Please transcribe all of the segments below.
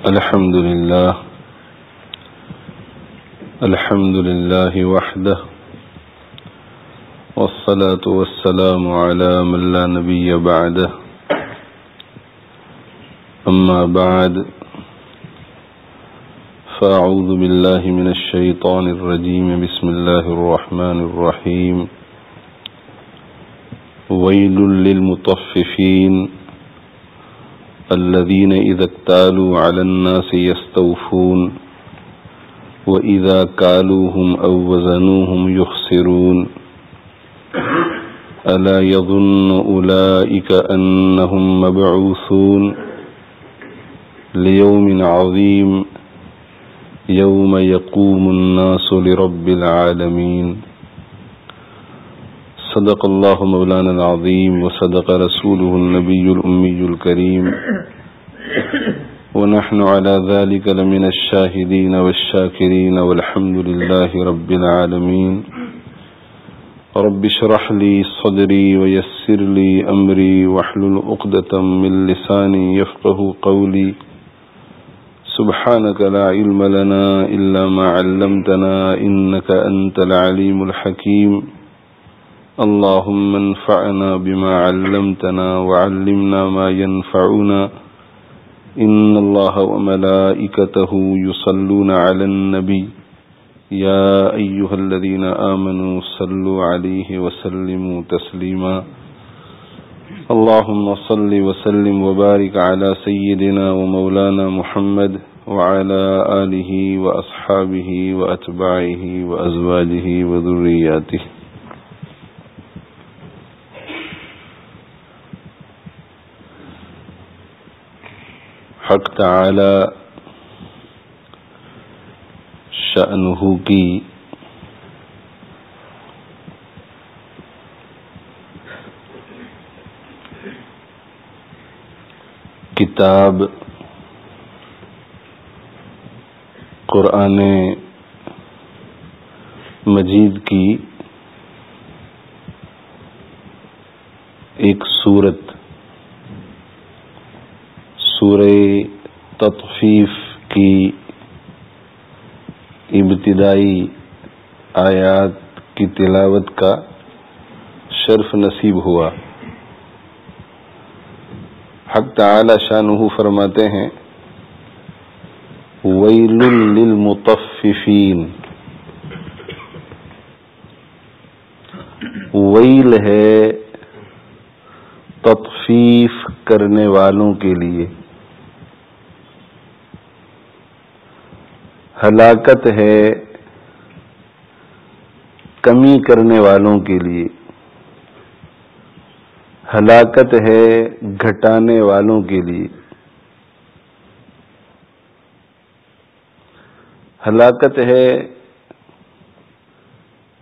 الحمد لله وحده والصلاة والسلام على من لا نبي بعده أما بعد فأعوذ بالله من الشيطان الرجيم بسم الله الرحمن الرحيم ويل للمطففين الذين إذا اكتالوا على الناس يستوفون وإذا كالوهم أو وزنوهم يخسرون ألا يظن أولئك أنهم مبعوثون ليوم عظيم يوم يقوم الناس لرب العالمين صدق الله مولانا العظيم وصدق رسوله النبي الأمي الكريم ونحن على ذلك لمن الشاهدين والشاكرين والحمد لله رب العالمين رب اشرح لي صدري ويسر لي أمري واحلل عقدة من لساني يفقه قولي سبحانك لا علم لنا إلا ما علمتنا إنك أنت العليم الحكيم اللهم انفعنا بما علمتنا وعلمنا ما ينفعنا إن الله وملائكته يصلون على النبي يا أيها الذين آمنوا صلوا عليه وسلموا تسليما اللهم صل وسلم وبارك على سيدنا ومولانا محمد وعلى آله وأصحابه وأتباعه وأزواجه وذرياته. حق تعالی شأنہ کی کتاب قرآن مجید کی ایک سورت سورہ تطفیف کی ابتدائی آیات کی تلاوت کا شرف نصیب ہوا. حق تعالی شانہ فرماتے ہیں ویل للمطففین، ویل ہے تطفیف کرنے والوں کے لیے، ہلاکت ہے کمی کرنے والوں کے لیے، ہلاکت ہے گھٹانے والوں کے لیے، ہلاکت ہے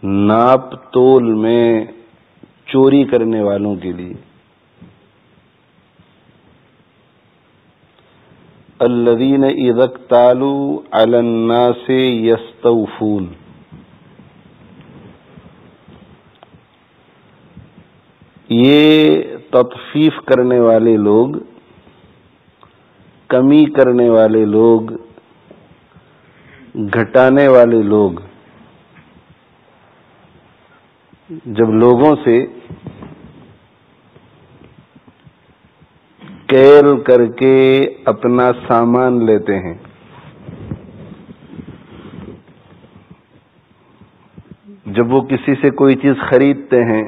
ناپ تول میں چوری کرنے والوں کے لیے. الذین اذا اکتالوا علی الناس یستوفون، یہ تطفیف کرنے والے لوگ، کمی کرنے والے لوگ، گھٹانے والے لوگ جب لوگوں سے کیل کر کے اپنا سامان لیتے ہیں، جب وہ کسی سے کوئی چیز خریدتے ہیں،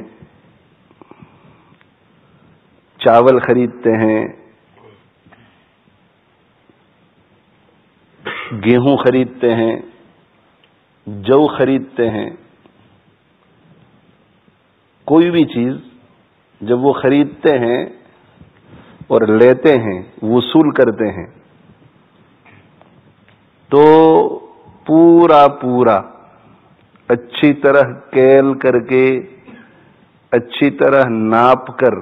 چاول خریدتے ہیں، گیہوں خریدتے ہیں، جو خریدتے ہیں، کوئی بھی چیز جب وہ خریدتے ہیں اور لیتے ہیں، وصول کرتے ہیں، تو پورا اچھی طرح کیل کر کے، اچھی طرح ناپ کر،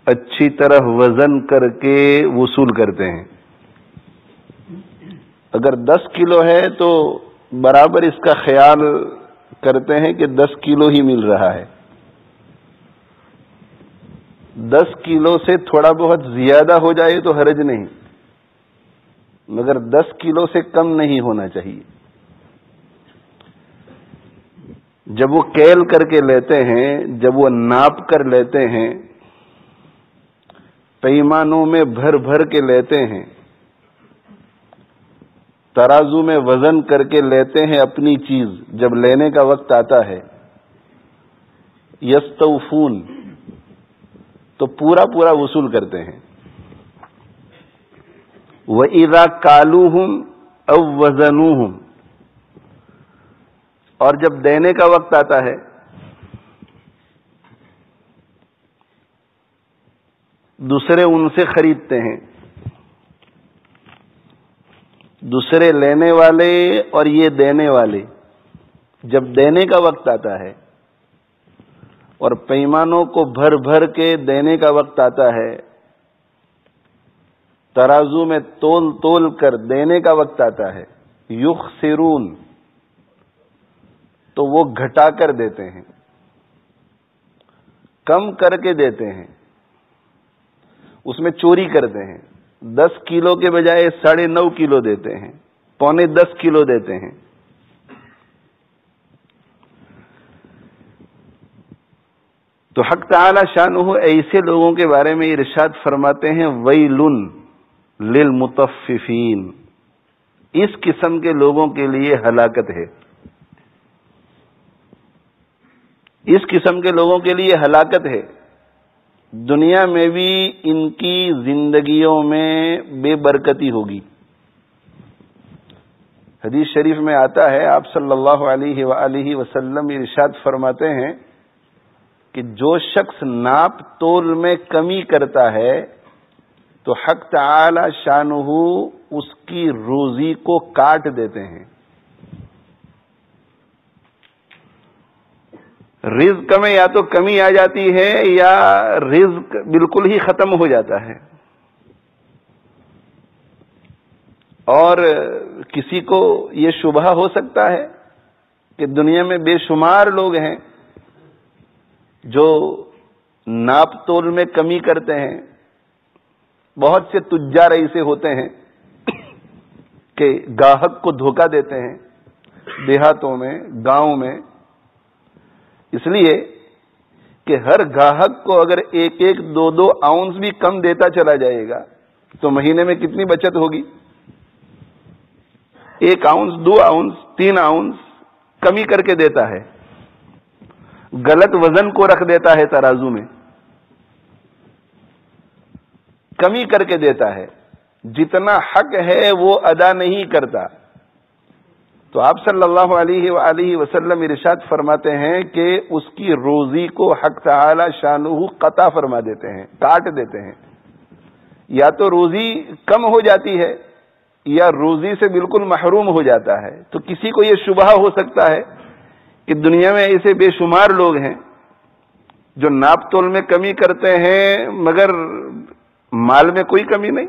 اچھی طرح وزن کر کے وصول کرتے ہیں. اگر 10 کلو ہے تو برابر اس کا خیال کرتے ہیں کہ 10 کلو ہی مل رہا ہے. 10 کلو سے تھوڑا بہت زیادہ ہو جائے تو حرج نہیں، مگر 10 کلو سے کم نہیں ہونا چاہیے. جب وہ کیل کر کے لیتے ہیں، جب وہ ناپ کر لیتے ہیں، پیمانوں میں بھر بھر کے لیتے ہیں، ترازو میں وزن کر کے لیتے ہیں اپنی چیز، جب لینے کا وقت آتا ہے یستوفون تو پورا پورا وصول کرتے ہیں. وَإِذَا كَالُوهُمْ أَوْ وَزَنُوهُمْ اور جب دینے کا وقت آتا ہے دوسرے ان سے خریدتے ہیں، دوسرے لینے والے اور یہ دینے والے، جب دینے کا وقت آتا ہے اور پیمانوں کو بھر بھر کے دینے کا وقت آتا ہے، ترازو میں تول تول کر دینے کا وقت آتا ہے، یخسرون تو وہ گھٹا کر دیتے ہیں، کم کر کے دیتے ہیں، اس میں چوری کرتے ہیں. 10 کلو کے بجائے 9.5 کلو دیتے ہیں، 9.25 کلو دیتے ہیں. تو حق تعالی شانہ ایسے لوگوں کے بارے میں ارشاد فرماتے ہیں ویل للمطففین، اس قسم کے لوگوں کے لیے ہلاکت ہے، اس قسم کے لوگوں کے لیے ہلاکت ہے. دنیا میں بھی ان کی زندگیوں میں بے برکتی ہوگی. حدیث شریف میں آتا ہے، آپ صلی اللہ علیہ وآلہ وسلم ارشاد فرماتے ہیں کہ جو شخص ناپ تول میں کمی کرتا ہے تو حق تعالی شانہ اس کی روزی کو کاٹ دیتے ہیں. رزق میں یا تو کمی آ جاتی ہے یا رزق بالکل ہی ختم ہو جاتا ہے. اور کسی کو یہ شبہ ہو سکتا ہے کہ دنیا میں بے شمار لوگ ہیں جو ناپ تول میں کمی کرتے ہیں. بہت سے تجار ایسے ہوتے ہیں کہ گاہک کو دھوکہ دیتے ہیں دیہاتوں میں، گاؤں میں، اس لیے کہ ہر گاہک کو اگر 1-2 آؤنس بھی کم دیتا چلا جائے گا تو مہینے میں کتنی بچت ہوگی؟ 1 آؤنس، 2 آؤنس، 3 آؤنس کمی کر کے دیتا ہے، غلط وزن کو رکھ دیتا ہے ترازو میں، کمی کر کے دیتا ہے، جتنا حق ہے وہ ادا نہیں کرتا. تو آپ صلی اللہ علیہ وآلہ وسلم ارشاد فرماتے ہیں کہ اس کی روزی کو حق تعالی شانہ قطع فرما دیتے ہیں، کاٹ دیتے ہیں. یا تو روزی کم ہو جاتی ہے یا روزی سے بالکل محروم ہو جاتا ہے. تو کسی کو یہ شبہ ہو سکتا ہے کہ دنیا میں ایسے بے شمار لوگ ہیں جو ناپ تول میں کمی کرتے ہیں مگر مال میں کوئی کمی نہیں.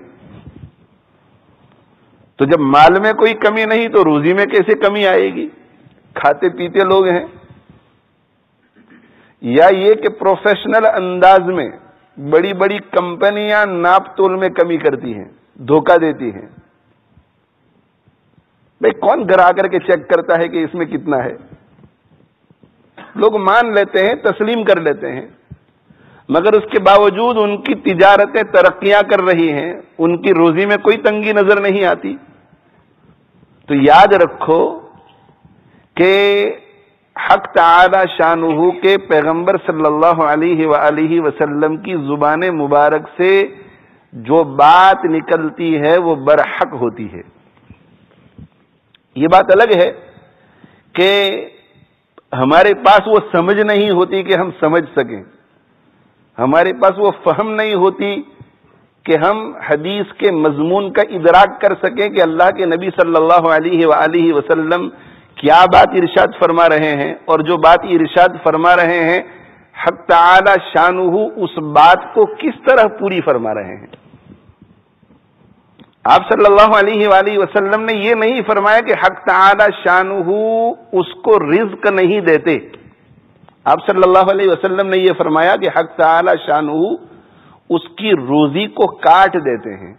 تو جب مال میں کوئی کمی نہیں تو روزی میں کیسے کمی آئے گی؟ کھاتے پیتے لوگ ہیں. یا یہ کہ پروفیشنل انداز میں بڑی بڑی کمپنیاں ناپ تول میں کمی کرتی ہیں، دھوکہ دیتی ہیں. بھئی کون گھر آ کر کے چیک کرتا ہے کہ اس میں کتنا ہے؟ لوگ مان لیتے ہیں، تسلیم کر لیتے ہیں، مگر اس کے باوجود ان کی تجارتیں ترقیاں کر رہی ہیں، ان کی روزی میں کوئی تنگی نظر نہیں آتی. تو یاد رکھو کہ حق تعالی شانہ کے پیغمبر صلی اللہ علیہ وآلہ وسلم کی زبان مبارک سے جو بات نکلتی ہے وہ برحق ہوتی ہے. یہ بات الگ ہے کہ ہمارے پاس وہ سمجھ نہیں ہوتی کہ ہم سمجھ سکیں، ہمارے پاس وہ فہم نہیں ہوتی کہ ہم حدیث کے مضمون کا ادراک کر سکیں کہ اللہ کے نبی صلی اللہ علیہ وآلہ وسلم کیا بات ارشاد فرما رہے ہیں، اور جو بات ارشاد فرما رہے ہیں حق تعالی شانہ اس بات کو کس طرح پوری فرما رہے ہیں. آپ صلی اللہ علیہ وآلہ وسلم نے یہ نہیں فرمایا کہ حق تعالی شانہ اس کو رزق نہیں دیتے. آپ صلی اللہ علیہ وسلم نے یہ فرمایا کہ حق تعالی شانہ اس کی روزی کو کاٹ دیتے ہیں.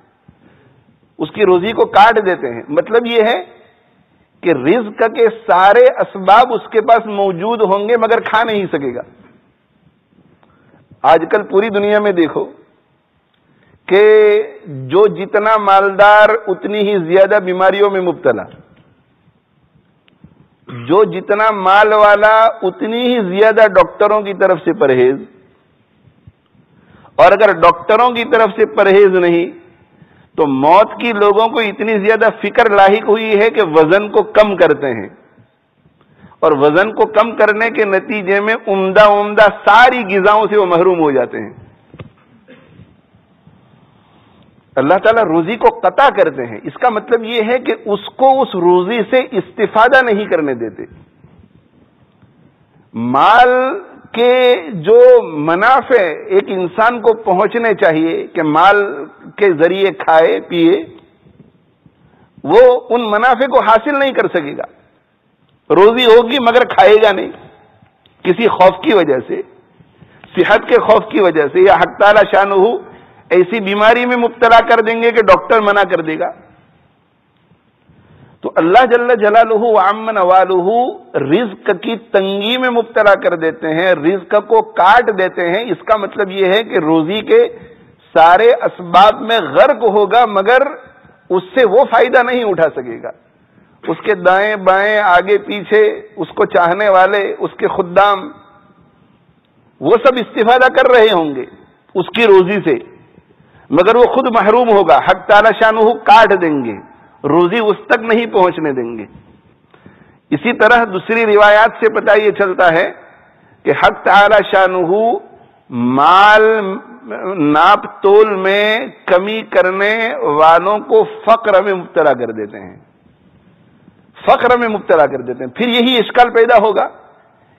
اس کی روزی کو کاٹ دیتے ہیں. مطلب یہ ہے کہ رزق کے سارے اسباب اس کے پاس موجود ہوں گے مگر کھا نہیں سکے گا. آج کل پوری دنیا میں دیکھو کہ جو جتنا مالدار اتنی ہی زیادہ بیماریوں میں مبتلا، جو جتنا مال والا اتنی ہی زیادہ ڈاکٹروں کی طرف سے پرہیز، اور اگر ڈاکٹروں کی طرف سے پرہیز نہیں تو موت کی لوگوں کو اتنی زیادہ فکر لاحق ہوئی ہے کہ وزن کو کم کرتے ہیں، اور وزن کو کم کرنے کے نتیجے میں عمدہ ساری غذاؤں سے وہ محروم ہو جاتے ہیں. اللہ تعالیٰ روزی کو قطع کرتے ہیں. اس کا مطلب یہ ہے کہ اس کو اس روزی سے استفادہ نہیں کرنے دیتے. مال کے جو منافع ایک انسان کو پہنچنے چاہیے کہ مال کے ذریعے کھائے پیے، وہ ان منافع کو حاصل نہیں کر سکے گا. روزی ہوگی مگر کھائے گا نہیں، کسی خوف کی وجہ سے، صحت کے خوف کی وجہ سے، یا حق تعالی شانہ ایسی بیماری میں مبتلا کر دیں گے کہ ڈاکٹر منع کر دے گا. تو اللہ جل جلالہ وعم نوالہ رزق کی تنگی میں مبتلا کر دیتے ہیں، رزق کو کاٹ دیتے ہیں. اس کا مطلب یہ ہے کہ روزی کے سارے اسباب میں غرق ہوگا مگر اس سے وہ فائدہ نہیں اٹھا سکے گا. اس کے دائیں بائیں آگے پیچھے اس کو چاہنے والے، اس کے خدام، وہ سب استفادہ کر رہے ہوں گے اس کی روزی سے، مگر وہ خود محروم ہوگا. حق تعالی شانہ کاٹ دیں گے، روزی اس تک نہیں پہنچنے دیں گے. اسی طرح دوسری روایات سے پتہ یہ چلتا ہے کہ حق تعالی شانہ مال ناپ تول میں کمی کرنے والوں کو فقر میں مبتلا کر دیتے ہیں، فقر میں مبتلا کر دیتے ہیں. پھر یہی اشکال پیدا ہوگا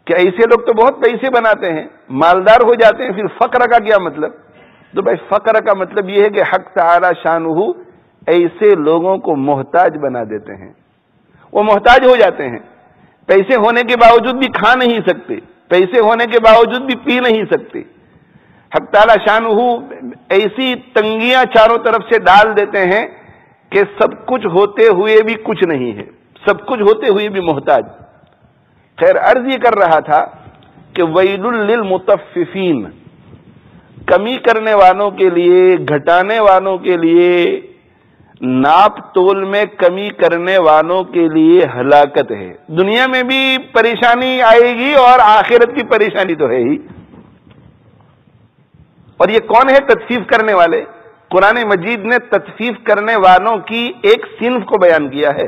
کہ ایسے لوگ تو بہت پیسے بناتے ہیں، مالدار ہو جاتے ہیں، پھر فقر کا کیا مطلب؟ تو بھائی فقر کا مطلب یہ ہے کہ حق تعالی شانہ ایسے لوگوں کو محتاج بنا دیتے ہیں. وہ محتاج ہو جاتے ہیں، پیسے ہونے کے باوجود بھی کھا نہیں سکتے، پیسے ہونے کے باوجود بھی پی نہیں سکتے. حق تعالی شانہ ایسی تنگیاں چاروں طرف سے ڈال دیتے ہیں کہ سب کچھ ہوتے ہوئے بھی کچھ نہیں ہے، سب کچھ ہوتے ہوئے بھی محتاج. خیر عرض یہ کر رہا تھا کہ ویل للمطففین، کمی کرنے والوں کے لیے، گھٹانے والوں کے لیے، ناپ تول میں کمی کرنے والوں کے لیے ہلاکت ہے. دنیا میں بھی پریشانی آئے گی اور آخرت کی پریشانی تو ہے ہی. اور یہ کون ہے تطفیف کرنے والے؟ قرآن مجید نے تطفیف کرنے والوں کی ایک صنف کو بیان کیا ہے.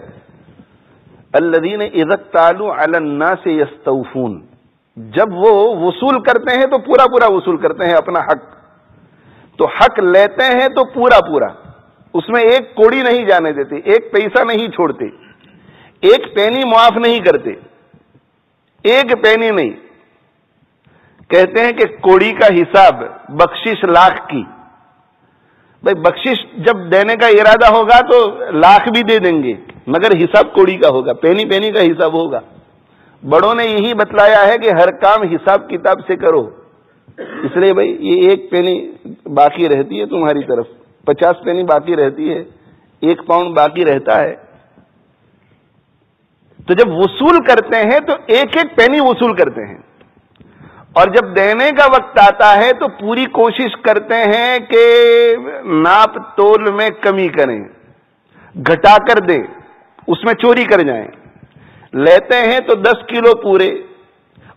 الذین اذا اکتالوا علی الناس یستوفون، جب وہ وصول کرتے ہیں تو پورا پورا وصول کرتے ہیں اپنا حق. تو حق لیتے ہیں تو پورا پورا، اس میں ایک کوڑی نہیں جانے دیتے، ایک پیسہ نہیں چھوڑتے، ایک پینی معاف نہیں کرتے، ایک پینی نہیں. کہتے ہیں کہ کوڑی کا حساب بخشش لاکھ کی. بھائی بخشش جب دینے کا ارادہ ہوگا تو لاکھ بھی دے دیں گے مگر حساب کوڑی کا ہوگا، پینی پینی کا حساب ہوگا. بڑوں نے یہی بتلایا ہے کہ ہر کام حساب کتاب سے کرو. اس لیے بھائی یہ ایک پینی باقی رہتی ہے تمہاری طرف، 50 پینی باقی رہتی ہے، 1 پاؤنڈ باقی رہتا ہے. تو جب وصول کرتے ہیں تو ایک ایک پینی وصول کرتے ہیں، اور جب دینے کا وقت آتا ہے تو پوری کوشش کرتے ہیں کہ ناپ تول میں کمی کریں، گھٹا کر دیں، اس میں چوری کر جائیں. لیتے ہیں تو 10 کلو پورے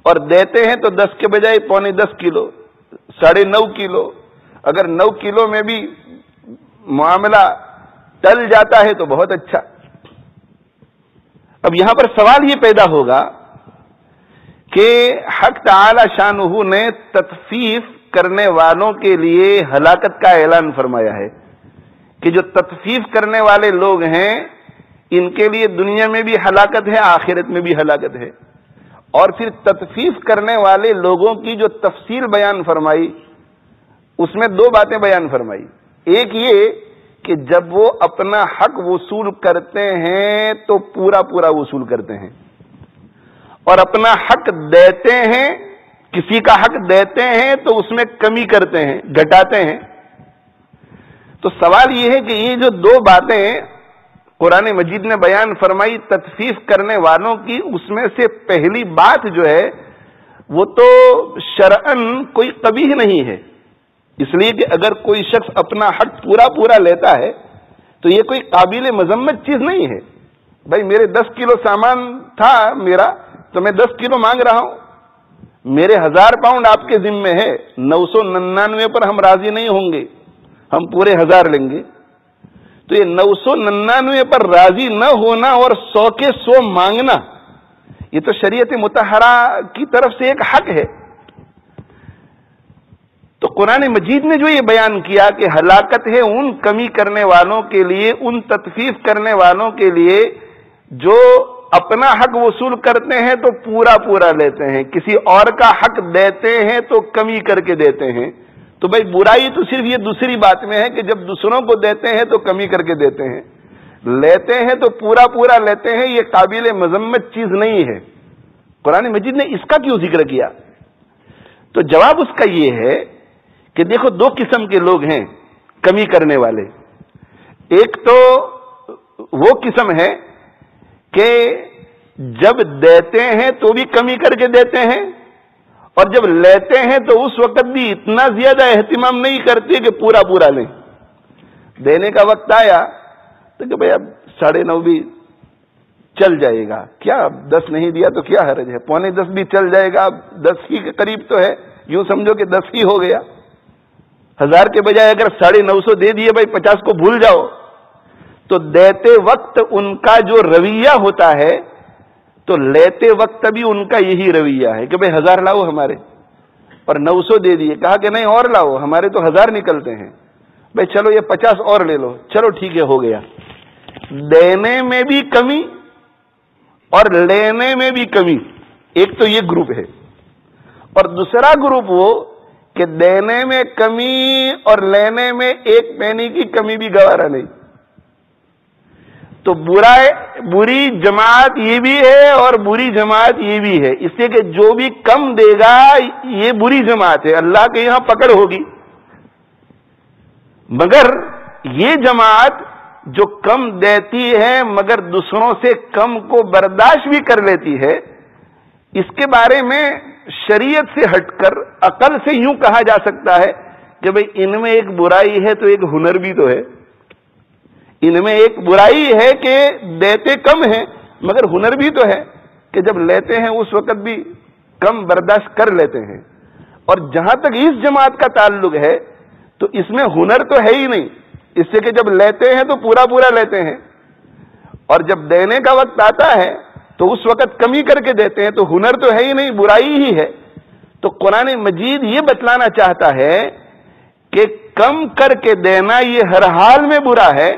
اور دیتے ہیں تو 10 کے بجائے 9.25 کلو، 9.5 کلو. اگر 9 کلو میں بھی معاملہ ٹل جاتا ہے تو بہت اچھا. اب یہاں پر سوال یہ پیدا ہوگا کہ حق تعالی شانہ نے تطفیف کرنے والوں کے لیے ہلاکت کا اعلان فرمایا ہے کہ جو تطفیف کرنے والے لوگ ہیں ان کے لیے دنیا میں بھی ہلاکت ہے، آخرت میں بھی ہلاکت ہے. اور پھر تطفیف کرنے والے لوگوں کی جو تفصیل بیان فرمائی اس میں 2 باتیں بیان فرمائی. ایک یہ کہ جب وہ اپنا حق وصول کرتے ہیں تو پورا پورا وصول کرتے ہیں، اور اپنا حق دیتے ہیں، کسی کا حق دیتے ہیں تو اس میں کمی کرتے ہیں، گھٹاتے ہیں. تو سوال یہ ہے کہ یہ جو دو باتیں قرآن مجید نے بیان فرمائی تطفیف کرنے والوں کی، اس میں سے پہلی بات جو ہے وہ تو شرعن کوئی قبیح نہیں ہے، اس لیے کہ اگر کوئی شخص اپنا حق پورا لیتا ہے تو یہ کوئی قابل مذمت چیز نہیں ہے۔ بھائی میرے 10 کلو سامان تھا میرا تو میں 10 کلو مانگ رہا ہوں، میرے 1000 پاؤنڈ آپ کے ذمے ہے، 999 پر ہم راضی نہیں ہوں گے، ہم پورے 1000 لیں گے۔ تو یہ 999 پر راضی نہ ہونا اور 100 کے 100 مانگنا، یہ تو شریعت مطہرہ کی طرف سے ایک حق ہے۔ تو قرآن مجید نے جو یہ بیان کیا کہ ہلاکت ہے ان کمی کرنے والوں کے لیے، ان تطفیف کرنے والوں کے لیے جو اپنا حق وصول کرتے ہیں تو پورا لیتے ہیں، کسی اور کا حق دیتے ہیں تو کمی کر کے دیتے ہیں۔ تو بھائی برائی تو صرف یہ دوسری بات میں ہے کہ جب دوسروں کو دیتے ہیں تو کمی کر کے دیتے ہیں، لیتے ہیں تو پورا لیتے ہیں، یہ قابل مذمت چیز نہیں ہے۔ قرآن مجید نے اس کا کیوں ذکر کیا؟ تو جواب اس کا یہ ہے کہ دیکھو دو قسم کے لوگ ہیں کمی کرنے والے۔ ایک تو وہ قسم ہے کہ جب دیتے ہیں تو بھی کمی کر کے دیتے ہیں، اور جب لیتے ہیں تو اس وقت بھی اتنا زیادہ اہتمام نہیں کرتے کہ پورا لیں۔ دینے کا وقت آیا تو کہ بھائی اب 9.5 بھی چل جائے گا، کیا اب 10 نہیں دیا تو کیا حرج ہے، 9:45 بھی چل جائے گا، اب 10 ہی کے قریب تو ہے، یوں سمجھو کہ 10 ہی ہو گیا۔ 1000 کے بجائے اگر 950 دے دیے بھائی 50 کو بھول جاؤ۔ تو دیتے وقت ان کا جو رویہ ہوتا ہے تو لیتے وقت بھی ان کا یہی رویہ ہے کہ بھئی 1000 لاؤ ہمارے، اور 900 دے دیے، کہا کہ نہیں اور لاؤ، ہمارے تو 1000 نکلتے ہیں، بھئی چلو یہ 50 اور لے لو، چلو ٹھیک ہے ہو گیا۔ دینے میں بھی کمی اور لینے میں بھی کمی، ایک تو یہ گروپ ہے، اور دوسرا گروپ وہ کہ دینے میں کمی اور لینے میں 1 پینی کی کمی بھی گوارا نہیں۔ تو بری جماعت یہ بھی ہے اور بری جماعت یہ بھی ہے، اس لیے کہ جو بھی کم دے گا یہ بری جماعت ہے، اللہ کے یہاں پکڑ ہوگی۔ مگر یہ جماعت جو کم دیتی ہے مگر دوسروں سے کم کو برداشت بھی کر لیتی ہے، اس کے بارے میں شریعت سے ہٹ کر عقل سے یوں کہا جا سکتا ہے کہ بھئی ان میں ایک برائی ہے تو ایک ہنر بھی تو ہے، ان میں ایک برائی ہے کہ دیتے کم ہیں مگر ہنر بھی تو ہے کہ جب لیتے ہیں اس وقت بھی کم برداشت کر لیتے ہیں۔ اور جہاں تک اس جماعت کا تعلق ہے تو اس میں ہنر تو ہے ہی نہیں، اس سے کہ جب لیتے ہیں تو پورا لیتے ہیں، اور جب دینے کا وقت آتا ہے تو اس وقت کمی کر کے دیتے ہیں، تو ہنر تو ہے ہی نہیں، برائی ہی ہے۔ تو قرآن مجید یہ بتلانا چاہتا ہے کہ کم کر کے دینا یہ ہر حال میں برا ہے،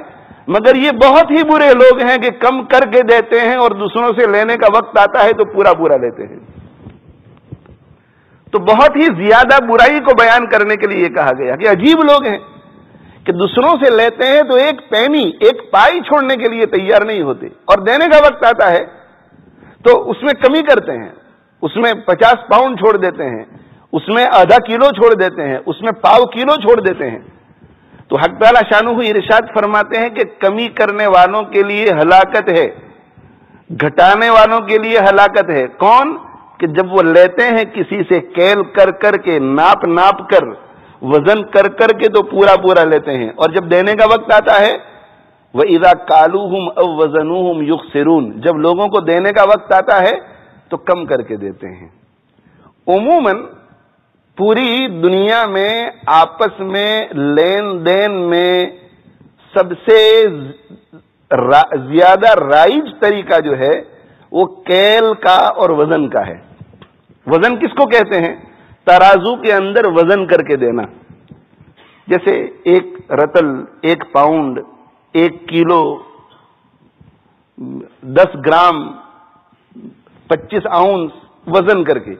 مگر یہ بہت ہی برے لوگ ہیں کہ کم کر کے دیتے ہیں اور دوسروں سے لینے کا وقت آتا ہے تو پورا لیتے ہیں۔ تو بہت ہی زیادہ برائی کو بیان کرنے کے لیے یہ کہا گیا کہ عجیب لوگ ہیں کہ دوسروں سے لیتے ہیں تو 1 پینی 1 پائی چھوڑنے کے لیے تیار نہیں ہوتے، اور دینے کا وقت آتا ہے تو اس میں کمی کرتے ہیں، اس میں 50 پاؤنڈ چھوڑ دیتے ہیں، اس میں ½ کلو چھوڑ دیتے ہیں، اس میں پاؤ کلو چھوڑ دیتے ہیں۔ تو حق تعالی شانہ ارشاد فرماتے ہیں کہ کمی کرنے والوں کے لیے ہلاکت ہے، گھٹانے والوں کے لیے ہلاکت ہے۔ کون؟ کہ جب وہ لیتے ہیں کسی سے کیل کر کے، ناپ کر، وزن کر کے تو پورا لیتے ہیں، اور جب دینے کا وقت آتا ہے وَإِذَا كَالُوهُمْ أَوْ وَزَنُوهُمْ يُخْسِرُونَ، جب لوگوں کو دینے کا وقت آتا ہے تو کم کر کے دیتے ہیں۔ عموماً پوری دنیا میں آپس میں لین دین میں سب سے زیادہ رائج طریقہ جو ہے وہ کیل کا اور وزن کا ہے۔ وزن کس کو کہتے ہیں؟ ترازو کے اندر وزن کر کے دینا، جیسے 1 رتل، 1 پاؤنڈ، 1 کلو، 10 گرام، 25 اونس وزن کر کے۔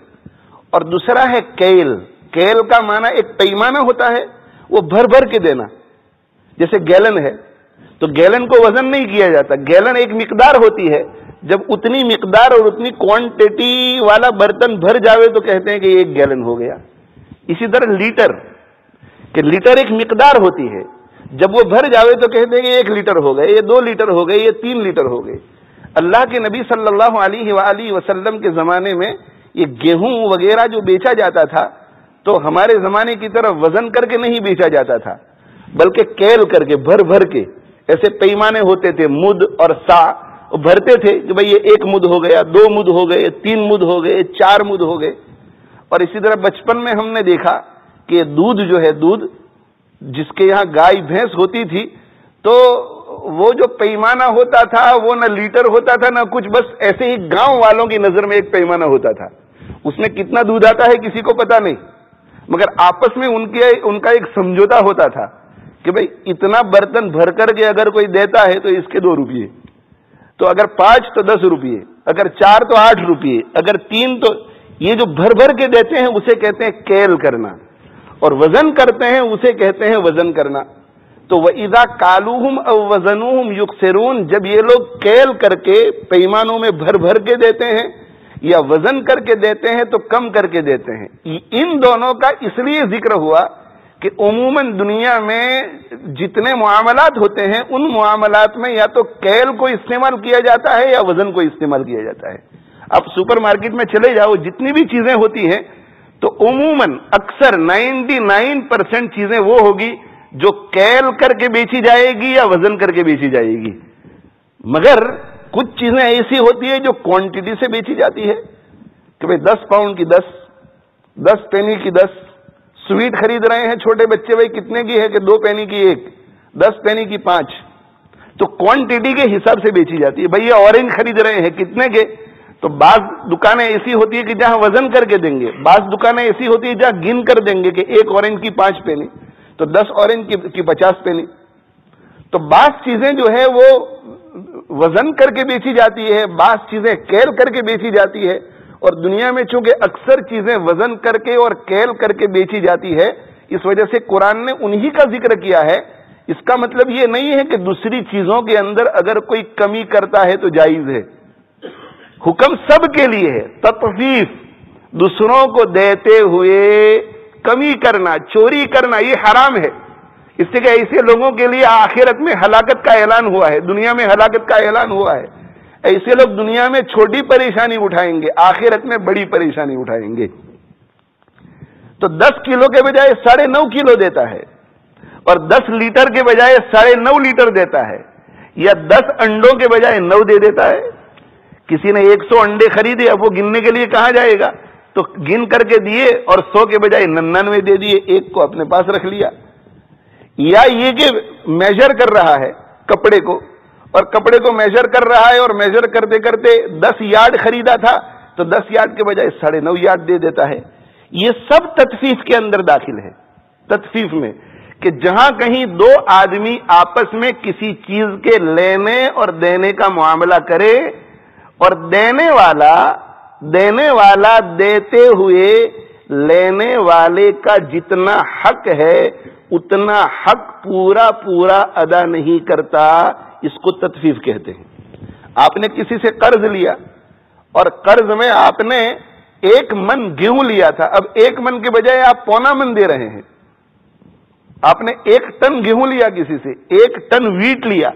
اور دوسرا ہے کیل۔ کیل کا معنی ایک پیمانہ ہوتا ہے، وہ بھر کے دینا، جیسے گیلن ہے تو گیلن کو وزن نہیں کیا جاتا، گیلن ایک مقدار ہوتی ہے، جب اتنی مقدار اور اتنی کوانٹٹی والا برتن بھر جاوے تو کہتے ہیں کہ یہ 1 گیلن ہو گیا۔ اسی طرح لیٹر، کہ لیٹر ایک مقدار ہوتی ہے، جب وہ بھر جاوے تو کہتے ہیں کہ 1 لیٹر ہو گئے، یہ 2 لیٹر ہو گئے، یہ 3 لیٹر ہو گئے۔ اللہ کے نبی صلی اللہ علیہ وآلہ وسلم کے زمانے میں یہ گیہوں وغیرہ جو بیچا جاتا تھا تو ہمارے زمانے کی طرح وزن کر کے نہیں بیچا جاتا تھا، بلکہ کیل کر کے، بھر بھر کے، ایسے پیمانے ہوتے تھے، مد اور سا، بھرتے تھے کہ بھئی یہ 1 مد ہو گیا، 2 مد ہو گئے، 3 مد ہو گئے، 4 مد ہو گئے۔ اور اسی طرح بچپن میں ہم نے دیکھا کہ دودھ جو ہے، دودھ جس کے یہاں گائے بھینس ہوتی تھی تو وہ جو پیمانہ ہوتا تھا وہ نہ لیٹر ہوتا تھا نہ کچھ، بس ایسے ہی گاؤں والوں کی نظر میں ایک پیمانہ ہوتا تھا، اس میں کتنا دودھ آتا ہے کسی کو پتا نہیں، مگر آپس میں ان کا ایک سمجھوتا ہوتا تھا کہ بھئی اتنا برتن بھر کر کے اگر کوئی دیتا ہے تو اس کے 2 روپیے، تو اگر 5 تو 10 روپیے، اگر 4 تو 8 روپیے، اگر 3 تو یہ جو بھر بھر کے دیتے ہیں اسے کہتے ہیں کیل کرنا، اور وزن کرتے ہیں اسے کہتے ہیں وزن کرنا۔ تو وَإِذَا كَالُوهُمْ أَوْ وَزَنُوهُمْ يُخْسِرُونَ، جب یہ لوگ کیل کر کے پیمانوں میں بھر بھر کے دیتے ہیں یا وزن کر کے دیتے ہیں تو کم کر کے دیتے ہیں۔ ان دونوں کا اس لیے ذکر ہوا کہ عموماً دنیا میں جتنے معاملات ہوتے ہیں ان معاملات میں یا تو کیل کو استعمال کیا جاتا ہے یا وزن کو استعمال کیا جاتا ہے۔ آپ سپر مارکیٹ میں چلے جاؤ، جتنی بھی چیزیں ہوتی ہیں تو عموماً اکثر 99% چیزیں وہ ہوگی جو کیل کر کے بیچی جائے گی یا وزن کر کے بیچی جائے گی، مگر کچھ چیزیں ایسی ہوتی ہیں جو کوانٹٹی سے بیچی جاتی ہے کہ بھئی 10 پاؤنڈ کی 10 پینی کی 10، سویٹ خرید رہے ہیں چھوٹے بچے، بھئی کتنے کی ہے کہ 2 پینی کی 1، 10 پینی کی 5، تو کوانٹٹی کے حساب سے بیچی جاتی ہے۔ بھئی یہ اورنج خرید رہے ہیں کتنے کے، تو بعض دکانیں ایسی ہوتی ہے کہ جہاں وزن کر کے دیں گے، بعض دکانیں ایسی ہوتی ہے جہاں گن کر دیں گے کہ 1 اورنج کی 5 پینی، تو 10 اورنج کی 50 پینی۔ تو بعض چیزیں جو ہے وہ وزن کر کے بیچی جاتی ہے، بعض چیزیں کیل کر کے بیچی جاتی ہے، اور دنیا میں چونکہ اکثر چیزیں وزن کر کے اور کیل کر کے بیچی جاتی ہے، اس وجہ سے قرآن نے انہی کا ذکر کیا ہے۔ اس کا مطلب یہ نہیں ہے کہ دوسری چیزوں کے اندر اگر کوئی کمی کرتا ہے تو جائز ہے، حکم سب کے لیے ہے۔ تطفیف، دوسروں کو دیتے ہوئے کمی کرنا، چوری کرنا، یہ حرام ہے، اس سے کہ ایسے لوگوں کے لیے آخرت میں ہلاکت کا اعلان ہوا ہے، دنیا میں ہلاکت کا اعلان ہوا ہے۔ ایسے لوگ دنیا میں چھوٹی پریشانی اٹھائیں گے، آخرت میں بڑی پریشانی اٹھائیں گے۔ تو 10 کلو کے بجائے 9.5 کلو دیتا ہے، اور 10 لیٹر کے بجائے 9.5 لیٹر دیتا ہے، یا 10 انڈوں کے بجائے 9 دے دیتا ہے۔ کسی نے 100 انڈے خریدے، اب وہ گننے کے لیے کہاں جائے گا، تو گن کر کے دیے اور 100 کے بجائے 99 دے دیے، 1 کو اپنے پاس رکھ لیا۔ یا یہ کہ میجر کر رہا ہے کپڑے کو، اور کپڑے کو میجر کر رہا ہے اور میجر کرتے کرتے 10 یارڈ خریدا تھا تو 10 یارڈ کے بجائے 9.5 یارڈ دے دیتا ہے۔ یہ سب تطفیف کے اندر داخل ہے۔ تطفیف میں کہ جہاں کہیں 2 آدمی آپس میں کسی چیز کے لینے اور دینے کا معاملہ کرے، اور دینے والا دیتے ہوئے لینے والے کا جتنا حق ہے اتنا حق پورا ادا نہیں کرتا، اس کو تطفیف کہتے ہیں۔ آپ نے کسی سے قرض لیا اور قرض میں آپ نے 1 من گیہوں لیا تھا، اب 1 من کے بجائے آپ 1.25 من دے رہے ہیں۔ آپ نے 1 ٹن گیہوں لیا کسی سے، 1 ٹن ویٹ لیا،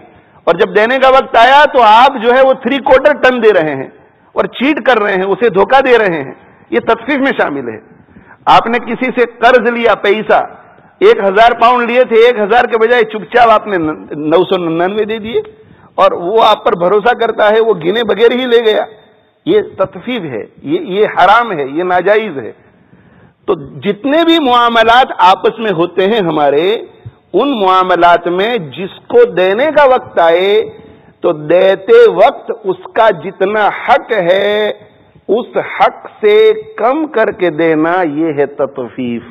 اور جب دینے کا وقت آیا تو آپ جو ہے وہ 3/4 ٹن دے رہے ہیں اور چیٹ کر رہے ہیں، اسے دھوکہ دے رہے ہیں۔ یہ تطفیف میں شامل ہے۔ آپ نے کسی سے قرض لیا پیسہ، 1000 پاؤنڈ لیے تھے، 1000 کے بجائے چپ چاپ آپ نے 999 دے دیے، اور وہ آپ پر بھروسہ کرتا ہے، وہ گنے بغیر ہی لے گیا۔ یہ تطفیف ہے، یہ حرام ہے، یہ ناجائز ہے۔ تو جتنے بھی معاملات آپس میں ہوتے ہیں ہمارے، ان معاملات میں جس کو دینے کا وقت آئے تو دیتے وقت اس کا جتنا حق ہے اس حق سے کم کر کے دینا، یہ ہے تطفیف،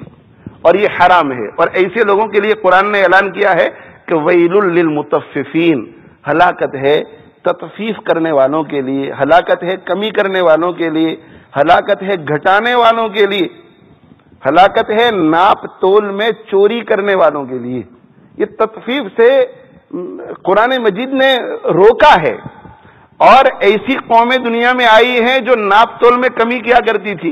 اور یہ حرام ہے۔ اور ایسے لوگوں کے لیے قرآن نے اعلان کیا ہے کہ ویل للمطففین، ہلاکت ہے تطفیف کرنے والوں کے لیے، ہلاکت ہے کمی کرنے والوں کے لیے، ہلاکت ہے گھٹانے والوں کے لیے، ہلاکت ہے ناپ تول میں چوری کرنے والوں کے لیے۔ یہ تطفیف سے قرآن مجید نے روکا ہے، اور ایسی قومیں دنیا میں آئی ہیں جو ناپ تول میں کمی کیا کرتی تھی۔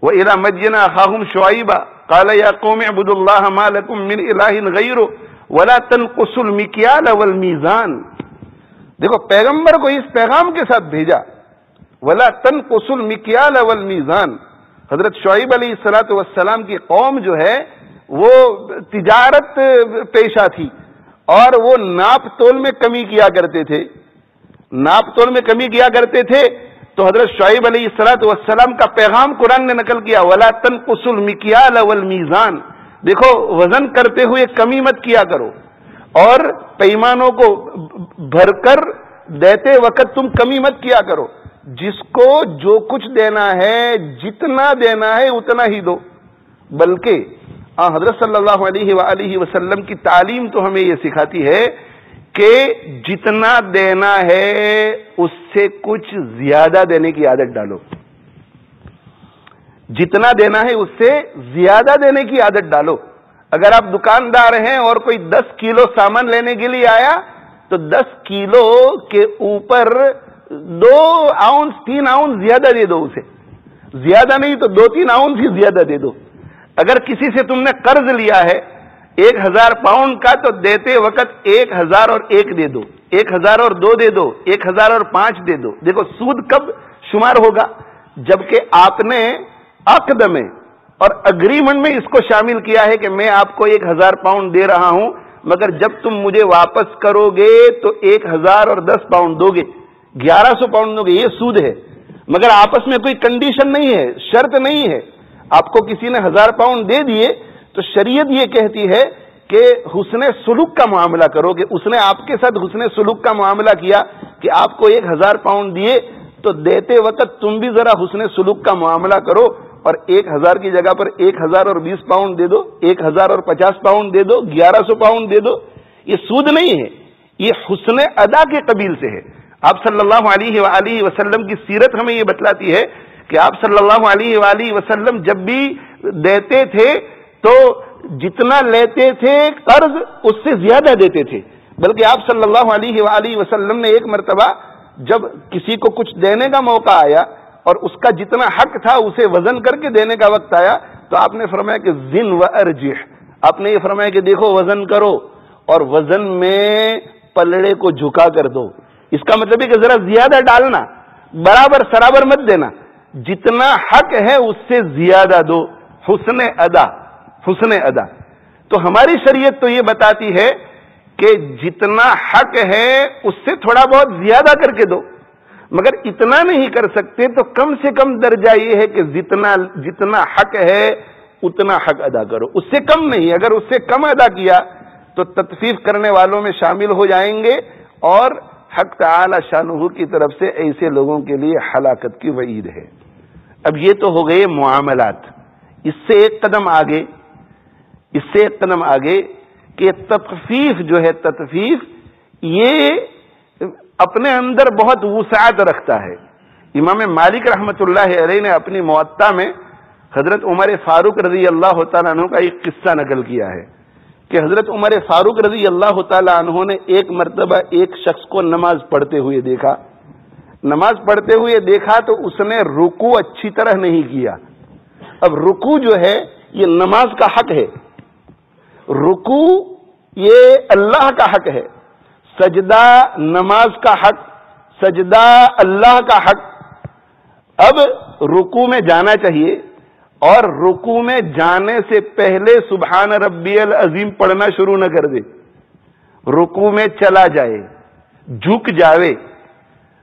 وَإِلَىٰ مَدْيَنَ أَخَاهُمْ شُعَيْبًا قَالَ يَا قَوْمِ اعْبُدُوا اللَّهَ مَا لَكُم مِّنْ إِلَٰهٍ غَيْرُهُ ولا تنقصوا المکیال والمیزان. دیکھو پیغمبر کو اس پیغام کے ساتھ بھیجا, ولا تنقصوا المکیال والمیزان. حضرت شعیب علیہ الصلوۃ والسلام کی قوم جو ہے وہ تجارت پیشہ تھی اور وہ ناپ تول میں کمی کیا کرتے تھے, ناپ تول میں کمی کیا کرتے تھے. تو حضرت شعیب علیہ الصلوۃ والسلام کا پیغام قرآن نے نقل کیا, ولا تنقصوا المکیال والمیزان. دیکھو وزن کرتے ہوئے کمی مت کیا کرو, اور پیمانوں کو بھر کر دیتے وقت تم کمی مت کیا کرو. جس کو جو کچھ دینا ہے, جتنا دینا ہے اتنا ہی دو. بلکہ حضرت صلی اللہ علیہ وآلہ وسلم کی تعلیم تو ہمیں یہ سکھاتی ہے کہ جتنا دینا ہے اس سے کچھ زیادہ دینے کی عادت ڈالو. جتنا دینا ہے اس سے زیادہ دینے کی عادت ڈالو. اگر آپ دکاندار ہیں اور کوئی 10 کلو سامان لینے کے لیے آیا تو 10 کلو کے اوپر 2 آؤنس 3 آؤنس زیادہ دے دو اسے, زیادہ نہیں تو 2-3 آؤنس ہی زیادہ دے دو. اگر کسی سے تم نے قرض لیا ہے 1000 پاؤنڈ کا تو دیتے وقت 1000 اور 1 دے دو, 1000 اور 2 دے دو, 1000 اور 5 دے دو. دیکھو سود کب شمار ہوگا, جبکہ آپ نے عقد میں اور اگریمنٹ میں اس کو شامل کیا ہے کہ میں آپ کو 1000 پاؤنڈ دے رہا ہوں, مگر جب تم مجھے واپس کرو گے تو 1000 اور 10 پاؤنڈ دو گے, 1100 پاؤنڈ دو گے. یہ سود ہے, مگر آپس میں کوئی کنڈیشن نہیں ہے, شرط نہیں ہے. آپ کو کسی نے 1000 پاؤنڈ دے دیے تو شریعت یہ کہتی ہے کہ حسن سلوک کا معاملہ کرو, کہ اس نے آپ کے ساتھ حسن سلوک کا معاملہ کیا کہ آپ کو 1000 پاؤنڈ دیے تو دیتے وقت تم بھی ذرا حسن سلوک کا معاملہ کرو, اور 1000 کی جگہ پر 1000 اور 20 پاؤنڈ دے دو, 1000 اور 50 پاؤنڈ دے دو, 1100 پاؤنڈ دے دو. یہ سود نہیں ہے, یہ حسن ادا کے قبیل سے ہے. آپ صلی اللہ علیہ وآلہ وسلم کی سیرت ہمیں یہ بتلاتی ہے کہ آپ صلی اللہ علیہ وآلہ وسلم جب بھی دیتے تھے تو جتنا لیتے تھے قرض اس سے زیادہ دیتے تھے. بلکہ آپ صلی اللہ علیہ وآلہ وسلم نے ایک مرتبہ جب کسی کو کچھ دینے کا موقع آیا اور اس کا جتنا حق تھا اسے وزن کر کے دینے کا وقت آیا تو آپ نے فرمایا کہ زن و ارجح. آپ نے یہ فرمایا کہ دیکھو وزن کرو اور وزن میں پلڑے کو جھکا کر دو. اس کا مطلب ہے کہ ذرا زیادہ ڈالنا, برابر سرابر مت دینا, جتنا حق ہے اس سے زیادہ دو. حسن ادا, حسن ادا. تو ہماری شریعت تو یہ بتاتی ہے کہ جتنا حق ہے اس سے تھوڑا بہت زیادہ کر کے دو, مگر اتنا نہیں کر سکتے تو کم سے کم درجہ یہ ہے کہ جتنا حق ہے اتنا حق ادا کرو, اس سے کم نہیں. اگر اس سے کم ادا کیا تو تطفیف کرنے والوں میں شامل ہو جائیں گے, اور حق تعالی شانہ کی طرف سے ایسے لوگوں کے لیے ہلاکت کی وعید ہے. اب یہ تو ہو گئے معاملات. اس سے ایک قدم آگے کہ تطفیف جو ہے, تطفیف یہ اپنے اندر بہت وسعت رکھتا ہے. امام مالک رحمت اللہ علیہ نے اپنی موطا میں حضرت عمر فاروق رضی اللہ تعالیٰ عنہ کا ایک قصہ نقل کیا ہے کہ حضرت عمر فاروق رضی اللہ تعالیٰ عنہ نے ایک مرتبہ ایک شخص کو نماز پڑھتے ہوئے دیکھا. نماز پڑھتے ہوئے دیکھا تو اس نے رکوع اچھی طرح نہیں کیا. اب رکوع جو ہے یہ نماز کا حق ہے, رکوع یہ اللہ کا حق ہے, سجدہ نماز کا حق, سجدہ اللہ کا حق. اب رکوع میں جانا چاہیے اور رکوع میں جانے سے پہلے سبحان ربی العظیم پڑھنا شروع نہ کر دے. رکوع میں چلا جائے, جھک جاوے,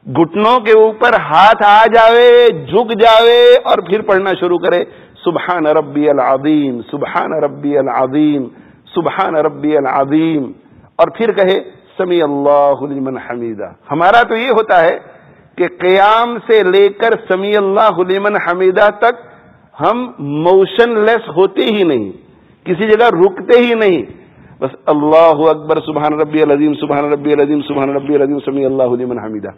گھٹنوں کے اوپر ہاتھ آ جاوے, جھک جاوے اور پھر پڑھنا شروع کرے سبحان ربی العظیم, سبحان ربی العظیم, سبحان ربی العظیم, اور پھر کہے سمیع اللہ لمن حمیدہ. ہمارا تو یہ ہوتا ہے کہ قیام سے لے کر سمیع اللہ لمن حمیدہ تک ہم موشن لیس ہوتے ہی نہیں, کسی جگہ رکتے ہی نہیں, بس اللہ اکبر سبحان ربی العظیم, سبحان ربی العظیم, سبحان ربی العظیم, سمیع اللہ لمن حمیدہ.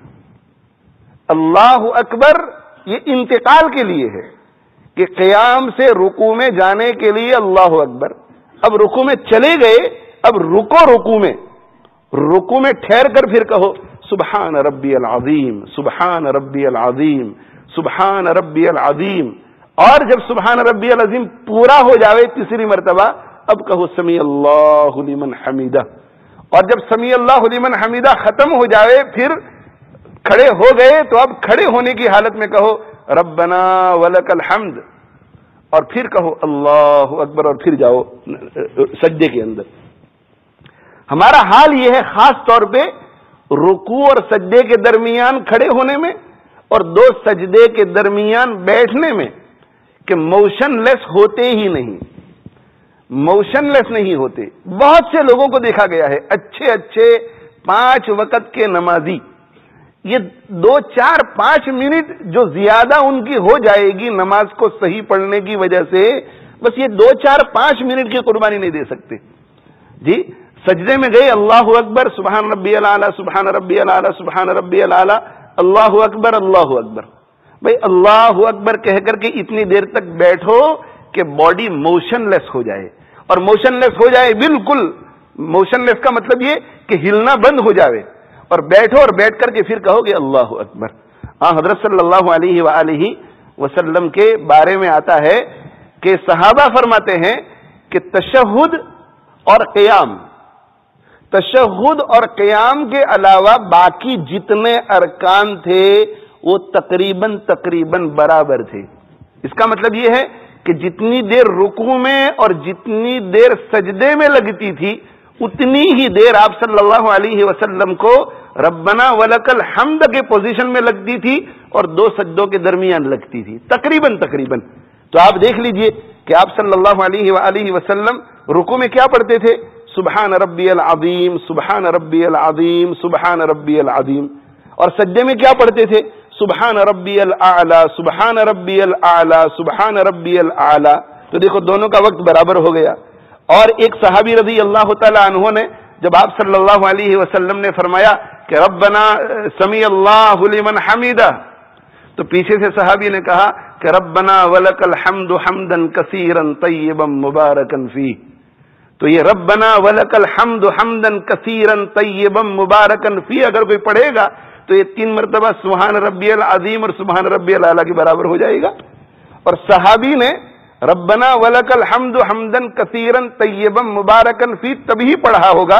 اللہ اکبر یہ انتقال کے لیے ہے کہ قیام سے رکوع میں جانے کے لیے اللہ اکبر. اب رکوع میں چلے گئے, اب رکوع میں ٹھہر کر پھر کہو سبحان ربی العظیم, سبحان ربی العظیم, سبحان ربی العظیم. اور جب سبحان ربی العظیم پورا ہو جاوے تیسری مرتبہ اب کہو سمیع اللہ لمن حمیدہ، اور جب سمیع اللہ لمن حمیدہ ختم ہو جائے پھر کھڑے ہو گئے تو اب کھڑے ہونے کی حالت میں کہو ربنا ولک الحمد، اور پھر کہو اللہ اکبر، اور پھر جاؤ سجدے کے اندر۔ ہمارا حال یہ ہے خاص طور پہ رکوع اور سجدے کے درمیان کھڑے ہونے میں اور دو سجدے کے درمیان بیٹھنے میں کہ موشن لیس ہوتے ہی نہیں، موشن لیس نہیں ہوتے۔ بہت سے لوگوں کو دیکھا گیا ہے، اچھے اچھے 5 وقت کے نمازی، یہ 2 4 5 منٹ جو زیادہ ان کی ہو جائے گی نماز کو صحیح پڑھنے کی وجہ سے، بس یہ 2 4 5 منٹ کی قربانی نہیں دے سکتے جی۔ سجدے میں گئے، اللہ اکبر، سبحان ربی الاعلیٰ، سبحان ربی الاعلیٰ، سبحان ربی الاعلیٰ، اللہ اکبر، اللہ اکبر۔ بھائی اللہ اکبر کہہ کر کے اتنی دیر تک بیٹھو کہ باڈی موشن لیس ہو جائے، اور موشن لیس ہو جائے، بالکل موشن لیس کا مطلب یہ کہ ہلنا بند ہو جائے، اور بیٹھو اور بیٹھ کر کے پھر کہو گے اللہ اکبر۔ ہاں، حضرت صلی اللہ علیہ وآلہ وسلم کے بارے میں آتا ہے کہ صحابہ فرماتے ہیں کہ تشہد اور قیام، تشہد اور قیام کے علاوہ باقی جتنے ارکان تھے وہ تقریباً برابر تھے۔ اس کا مطلب یہ ہے کہ جتنی دیر رکوع میں اور جتنی دیر سجدے میں لگتی تھی اتنی ہی دیر آپ صلی اللہ علیہ وسلم کو ربنا ولک الحمد کے پوزیشن میں لگتی تھی اور 2 سجدوں کے درمیان لگتی تھی، تقریباً۔ تو آپ دیکھ لیجئے کہ آپ صلی اللہ علیہ وآلہ وسلم رکوع میں کیا پڑھتے تھے؟ سبحان ربی العظیم، سبحان ربی العظیم، سبحان ربی العظیم، اور سجدے میں کیا پڑھتے تھے؟ سبحان ربی الاعلی، سبحان ربی الاعلی، سبحان ربی الاعلی۔ تو دیکھو دونوں کا وقت برابر ہو گیا۔ اور ایک صحابی رضی اللہ تعالی عنہ نے جب آپ صلی اللہ علیہ وسلم نے فرمایا کہ ربنا سمیع اللہ لمن حمیدہ، تو پیچھے سے صحابی نے کہا کہ ربنا ولک الحمد حمدا کثیرا طیبا مبارکا فیہ۔ تو یہ ربنا ولک الحمد حمدا کثیرا طیبا مبارکا فیہ اگر کوئی پڑھے گا تو یہ 3 مرتبہ سبحان ربی العظیم اور سبحان ربی الاعلیٰ کے برابر ہو جائے گا۔ اور صحابی نے ربنا ولک الحمد حمدا کثیرا طیبا مبارکا فیہ تبھی پڑھا ہوگا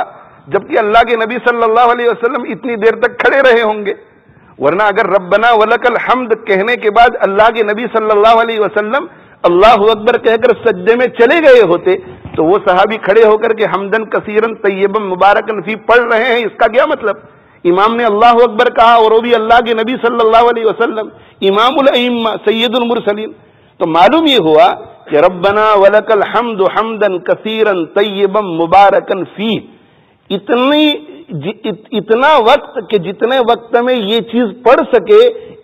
جبکہ اللہ کے نبی صلی اللہ علیہ وسلم اتنی دیر تک کھڑے رہے ہوں گے، ورنہ اگر ربنا ولک الحمد کہنے کے بعد اللہ کے نبی صلی اللہ علیہ وسلم اللہ اکبر کہہ کر سجدے میں چلے گئے ہوتے تو وہ صحابی کھڑے ہو کر کے حمدن کثیرن طیبا مبارکن فی پڑھ رہے ہیں، اس کا کیا مطلب؟ امام نے اللہ اکبر کہا اور وہ بھی اللہ کے نبی صلی اللہ علیہ وسلم امام الائمہ سید المرسلین، تو معلوم یہ ہوا کہ ربنا ولک الحمد حمدا کثیرا طیبا مبارکن فی، اتنا وقت کہ جتنے وقت میں یہ چیز پڑھ سکے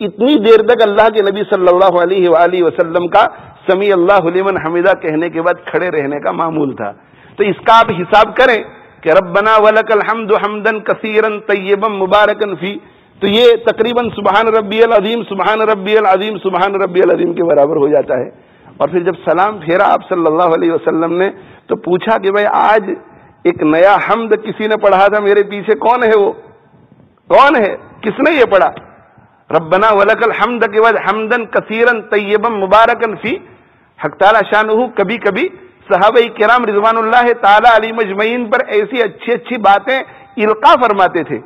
اتنی دیر تک اللہ کے نبی صلی اللہ علیہ وآلہ وسلم کا سمیع اللہ لمن حمیدہ کہنے کے بعد کھڑے رہنے کا معمول تھا۔ تو اس کا آپ حساب کریں کہ ربنا ولک الحمد حمدا کثیرا طیبا مبارکا فی، تو یہ تقریباً سبحان ربی العظیم، سبحان ربی العظیم، سبحان ربی العظیم کے برابر ہو جاتا ہے۔ اور پھر جب سلام پھیرا آپ صلی اللہ علیہ وسلم نے تو پوچھا کہ بھائی آج ایک نیا حمد کسی نے پڑھا تھا میرے پیچھے، کون ہے وہ؟ کون ہے؟ کس نے یہ پڑھا؟ ربنا ولک الحمد کے بعد حمدن کثیرن طیبا مبارکن فی۔ حق تعالی شانہ کبھی کبھی صحابہ کرام رضوان اللہ تعالی علی مجمعین پر ایسی اچھی اچھی باتیں القاء فرماتے تھے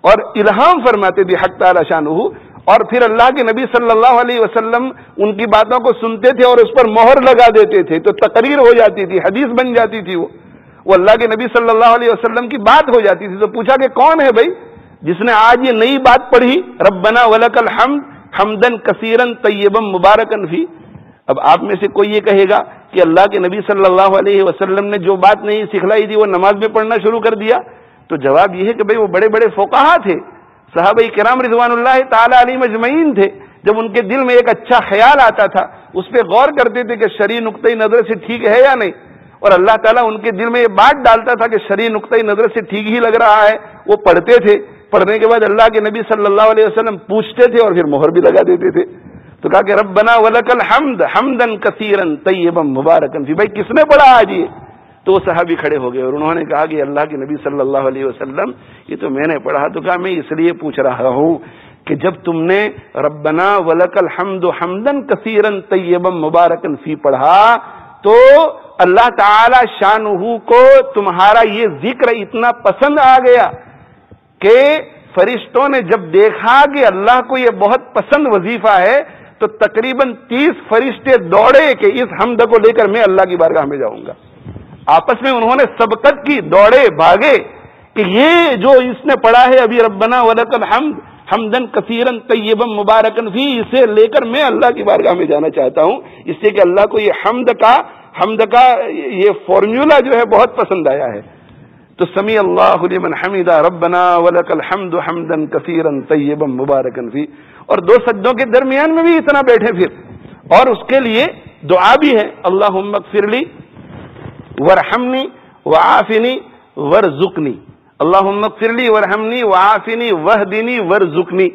اور الہام فرماتے تھے حق تعالی شانہ، اور پھر اللہ کے نبی صلی اللہ علیہ وسلم ان کی باتوں کو سنتے تھے اور اس پر مہر لگا دیتے تھے، تو تقریر ہو جاتی تھی، حدیث بن جاتی تھی، وہ اللہ کے نبی صلی اللہ علیہ وسلم کی بات ہو جاتی تھی۔ تو پوچھا کہ کون ہے بھائی جس نے آج یہ نئی بات پڑھی ربنا ولک الحمد حمدن کثیرن طیبا مبارکن فی؟ اب آپ میں سے کوئی یہ کہے گا کہ اللہ کے نبی صلی اللہ علیہ وسلم نے جو بات نہیں سکھلائی تھی وہ نماز میں پڑھنا شروع کر دیا، تو جواب یہ ہے کہ بھئی وہ بڑے بڑے فقہا تھے، صحابہ کرام رضوان اللہ تعالی علیہ مجمعین تھے، جب ان کے دل میں ایک اچھا خیال آتا تھا اس پہ غور کرتے تھے کہ شرعی نقطۂ نظر سے ٹھیک ہے یا نہیں، اور اللہ تعالیٰ ان کے دل میں یہ بات ڈالتا تھا کہ شرعی نقطۂ نظر سے ٹھیک ہی لگ رہا ہے، وہ پڑھتے تھے، پڑھنے کے بعد اللہ کے نبی صلی اللہ علیہ وسلم پوچھتے تھے اور پھر مہر بھی لگا دیتے تھے۔ تو کہا کہ ربنا ولک الحمد حمدن کثیرا طیبا مبارکا فی، بھائی کس نے پڑھا آج یہ؟ تو وہ صحابی کھڑے ہو گئے اور انہوں نے کہا کہ اللہ کے نبی صلی اللہ علیہ وسلم یہ تو میں نے پڑھا۔ تو کہا میں اس لیے پوچھ رہا ہوں کہ جب تم نے ربنا ولک الحمد حمدن کثیرا طیبا مبارکا فی پڑھا تو اللہ تعالی شانہ کو تمہارا یہ ذکر اتنا پسند آ گیا کہ فرشتوں نے جب دیکھا کہ اللہ کو یہ بہت پسند وظیفہ ہے تو تقریباً 30 فرشتے دوڑے کہ اس حمد کو لے کر میں اللہ کی بارگاہ میں جاؤں گا. آپس میں انہوں نے سبقت کی, دوڑے بھاگے کہ یہ جو اس نے پڑھا ہے ابھی ربنا ولک الحمد حمدن کثیرن طیبا مبارکن فی, اسے لے کر میں اللہ کی بارگاہ میں جانا چاہتا ہوں, اس لیے کہ اللہ کو یہ حمد کا یہ فارمولا جو ہے بہت پسند آیا ہے. تو سمیع اللہ لمن حمدہ ربنا ولک الحمد حمدا کثیرا طیبا مبارکا فی, اور 2 سجدوں کے درمیان میں بھی اتنا بیٹھے پھر, اور اس کے لیے دعا بھی ہے اللہم اغفر لی ورحمنی وعافنی ورزقنی, اللہم اغفر لی ورحمنی وعافنی وہدنی ورزقنی.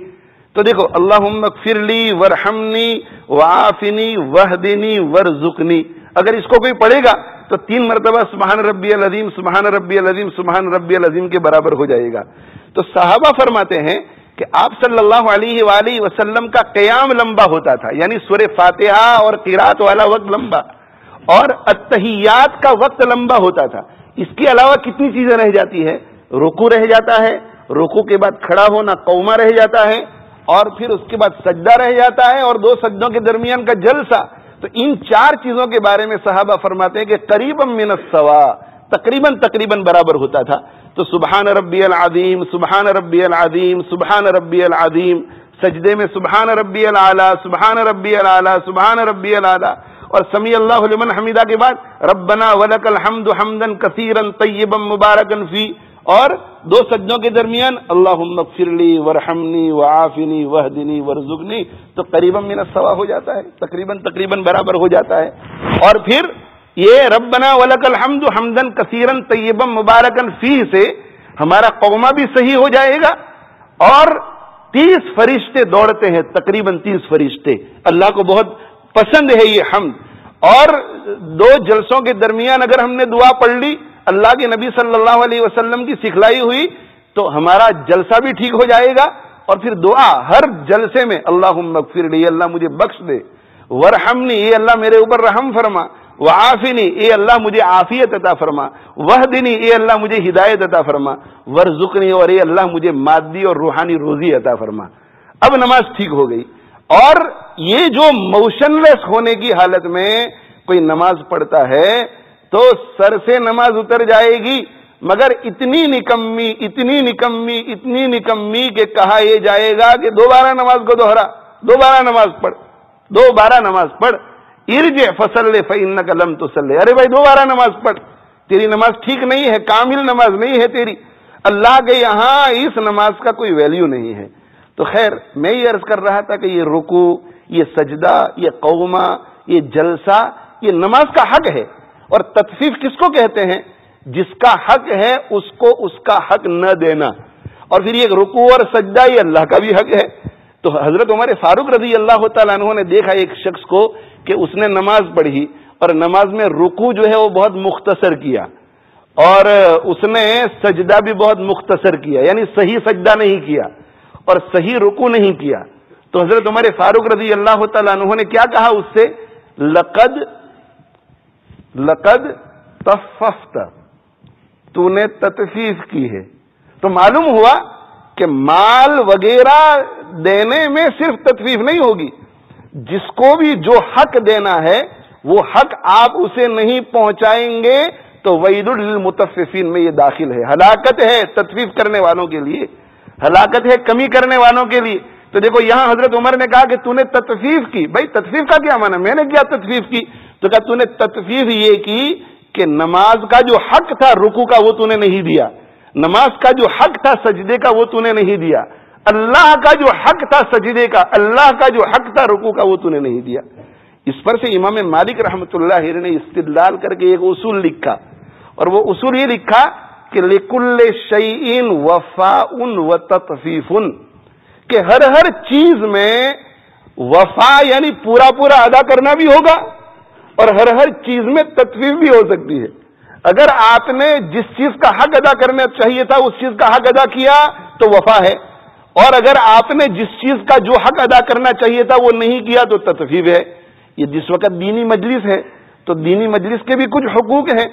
تو دیکھو اللہم اغفر لی ورحمنی وعافنی وہدنی ورزقنی, اگر اس کو کوئی پڑھے گا تو 3 مرتبہ سبحان ربی العظیم سبحان ربی العظیم سبحان ربی العظیم کے برابر ہو جائے گا. تو صحابہ فرماتے ہیں کہ آپ صلی اللہ علیہ وآلہ وسلم کا قیام لمبا ہوتا تھا, یعنی سورہ فاتحہ اور قرات والا وقت لمبا, اور التحیات کا وقت لمبا ہوتا تھا. اس کے علاوہ کتنی چیزیں رہ جاتی ہے, رکوع رہ جاتا ہے, رکوع کے بعد کھڑا ہونا قومہ رہ جاتا ہے, اور پھر اس کے بعد سجدہ رہ جاتا ہے, اور 2 سجدوں کے درمیان کا جلسہ. تو ان 4 چیزوں کے بارے میں صحابہ فرماتے ہیں کہ قریبا من السوا, تقریباً برابر ہوتا تھا. تو سبحان ربی العظیم سبحان ربی العظیم سبحان ربی العظیم, سجدے میں سبحان ربی العالی سبحان ربی العالی سبحان ربی العالی, اور سمیع اللہ لمن حمدہ کے بعد ربنا ولک الحمد حمدا کثیرا طیبا مبارکا فی, اور 2 سجدوں کے درمیان اللہم اغفر لی ورحمنی وعافنی وہدنی ورزقنی. تو قریبا من السوا ہو جاتا ہے, تقریباً برابر ہو جاتا ہے. اور پھر یہ ربنا ولک الحمد حمدا کثیرا طیبا مبارکا فی سے ہمارا قومہ بھی صحیح ہو جائے گا, اور 30 فرشتے دوڑتے ہیں, تقریباً 30 فرشتے. اللہ کو بہت پسند ہے یہ حمد. اور 2 جلسوں کے درمیان اگر ہم نے دعا پڑھ لی اللہ کے نبی صلی اللہ علیہ وسلم کی سکھلائی ہوئی تو ہمارا جلسہ بھی ٹھیک ہو جائے گا. اور پھر دعا ہر جلسے میں اللہم اغفر لی, اللہ مجھے بخش دے, ورحمنی, یہ اللہ میرے اوپر رحم فرما, وعافنی, اے اللہ مجھے عافیت عطا فرما, وہدنی, اے اللہ مجھے ہدایت عطا فرما, ورزقنی, اور اے اللہ مجھے مادی اور روحانی روزی عطا فرما. اب نماز ٹھیک ہو گئی. اور یہ جو موشن لیس ہونے کی حالت میں کوئی نماز پڑھتا ہے تو سر سے نماز اتر جائے گی, مگر اتنی نکمی کہ کہا یہ جائے گا کہ دوبارہ نماز کو دوہرا, دوبارہ نماز پڑھ, ارجع فصلی فإنک لم تصلی, ارے بھائی دوبارہ نماز پڑھ, تیری نماز ٹھیک نہیں ہے, کامل نماز نہیں ہے تیری. اللہ کے یہاں اس نماز کا کوئی ویلیو نہیں ہے. تو خیر میں یہ عرض کر رہا تھا کہ یہ رکوع, یہ سجدہ, یہ قومہ, یہ جلسہ, یہ نماز کا حق ہے. اور تطفیف کس کو کہتے ہیں؟ جس کا حق ہے اس کو اس کا حق نہ دینا. اور پھر یہ رکوع اور سجدہ یہ اللہ کا بھی حق ہے. تو حضرت عمر فاروق رضی اللہ تعالیٰ عنہ نے دیکھا ایک شخص کو کہ اس نے نماز پڑھی اور نماز میں رکوع جو ہے وہ بہت مختصر کیا, اور اس نے سجدہ بھی بہت مختصر کیا, یعنی صحیح سجدہ نہیں کیا اور صحیح رکوع نہیں کیا. تو حضرت عمر فاروق رضی اللہ تعالیٰ عنہ نے کیا کہا اس سے؟ لقد تففت, تو نے تطفیف کی ہے. تو معلوم ہوا کہ مال وغیرہ دینے میں صرف تطفیف نہیں ہوگی, جس کو بھی جو حق دینا ہے وہ حق آپ اسے نہیں پہنچائیں گے تو ویل للمطففین میں یہ داخل ہے. ہلاکت ہے تطفیف کرنے والوں کے لیے, ہلاکت ہے کمی کرنے والوں کے لیے. تو دیکھو یہاں حضرت عمر نے کہا کہ تو نے تطفیف کی. بھائی تطفیف کا کیا معنی؟ میں نے کیا تطفیف کی؟ تو کہا تو نے تطفیف یہ کی کہ نماز کا جو حق تھا رکوع کا وہ تو نے نہیں دیا, نماز کا جو حق تھا سجدے کا وہ تو نے نہیں دیا, اللہ کا جو حق تھا سجدے کا, اللہ کا جو حق تھا رکوع کا وہ تو نے نہیں دیا. اس پر سے امام مالک رحمۃ اللہ علیہ نے استدلال کر کے ایک اصول لکھا, اور وہ اصول یہ لکھا کہ لکل شیء وفاء و تطفیف, کہ ہر چیز میں وفا یعنی پورا ادا کرنا بھی ہوگا اور ہر چیز میں تطفیف بھی ہو سکتی ہے. اگر آپ نے جس چیز کا حق ادا کرنا چاہیے تھا اس چیز کا حق ادا کیا تو وفا ہے, اور اگر آپ نے جس چیز کا جو حق ادا کرنا چاہیے تھا وہ نہیں کیا تو تطفیف ہے. یہ جس وقت دینی مجلس ہے تو دینی مجلس کے بھی کچھ حقوق ہیں.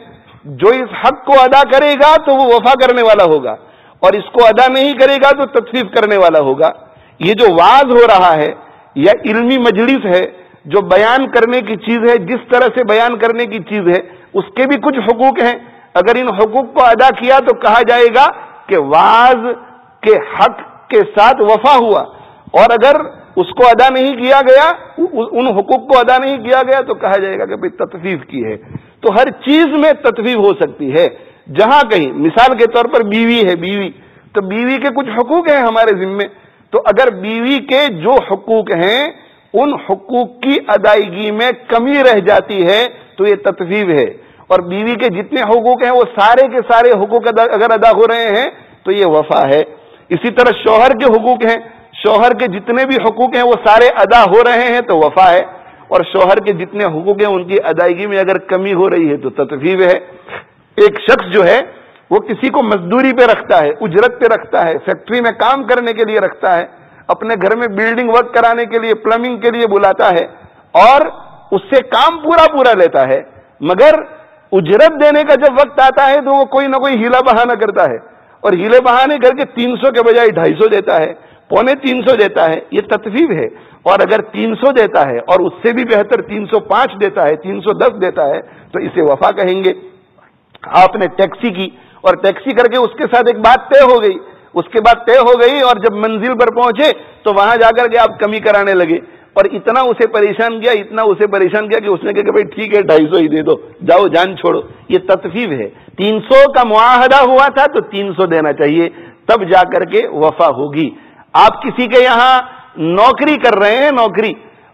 جو اس حق کو ادا کرے گا تو وہ وفا کرنے والا ہوگا, اور اس کو ادا نہیں کرے گا تو تطفیف کرنے والا ہوگا. یہ جو وعظ ہو رہا ہے یا علمی مجلس ہے, جو بیان کرنے کی چیز ہے, جس طرح سے بیان کرنے کی چیز ہے, اس کے بھی کچھ حقوق ہیں. اگر ان حقوق کو ادا کیا تو کہا جائے گا کہ وعظ کے حق کے ساتھ وفا ہوا, اور اگر اس کو ادا نہیں کیا گیا, ان حقوق کو ادا نہیں کیا گیا, تو کہا جائے گا کہ بھئی تطفیف کی ہے. تو ہر چیز میں تطفیف ہو سکتی ہے. جہاں کہیں مثال کے طور پر بیوی ہے, بیوی تو بیوی کے کچھ حقوق ہیں ہمارے ذمے, تو اگر بیوی کے جو حقوق ہیں ان حقوق کی ادائیگی میں کمی رہ جاتی ہے تو یہ تطفیف ہے. اور بیوی کے جتنے حقوق ہیں وہ سارے کے سارے حقوق اگر ادا ہو رہے ہیں تو یہ وفا ہے. اسی طرح شوہر کے حقوق ہیں, شوہر کے جتنے بھی حقوق ہیں وہ سارے ادا ہو رہے ہیں تو وفا ہے, اور شوہر کے جتنے حقوق ہیں ان کی ادائیگی میں اگر کمی ہو رہی ہے تو تطفیف ہے. ایک شخص جو ہے وہ کسی کو مزدوری پہ رکھتا ہے, اجرت پہ رکھتا ہے, فیکٹری میں کام کرنے کے لیے رکھتا ہے, اپنے گھر میں بلڈنگ ورک کرانے کے لیے, پلمبنگ کے لیے بلاتا ہے, اور اس سے کام پورا لیتا ہے, مگر اجرت دینے کا جب وقت آتا ہے تو وہ کوئی نہ کوئی ہیلا بہانہ کرتا ہے, اور ہیلے بہانے کر کے 300 کے بجائے 250 دیتا ہے, 350 دیتا ہے. یہ تطفیف ہے. اور اگر 300 دیتا ہے اور اس سے بھی بہتر 305 دیتا ہے, 310 دیتا ہے, تو اسے وفا کہیں گے. آپ نے ٹیکسی کی اور ٹیکسی کر کے اس کے ساتھ ایک بات طے ہو گئی, اس کے بعد طے ہو گئی, اور جب منزل پر پہنچے تو وہاں جا کر کے آپ کمی کرانے لگے, اور اتنا اسے پریشان کیا کہ اس نے کہا کہ بھائی ٹھیک ہے 250 ہی دے دو, جاؤ جان چھوڑو. یہ تطفیف ہے. 300 کا معاہدہ ہوا تھا تو 300 دینا چاہیے, تب جا کر کے وفا ہوگی. آپ کسی کے یہاں نوکری کر رہے ہیں, نوکری,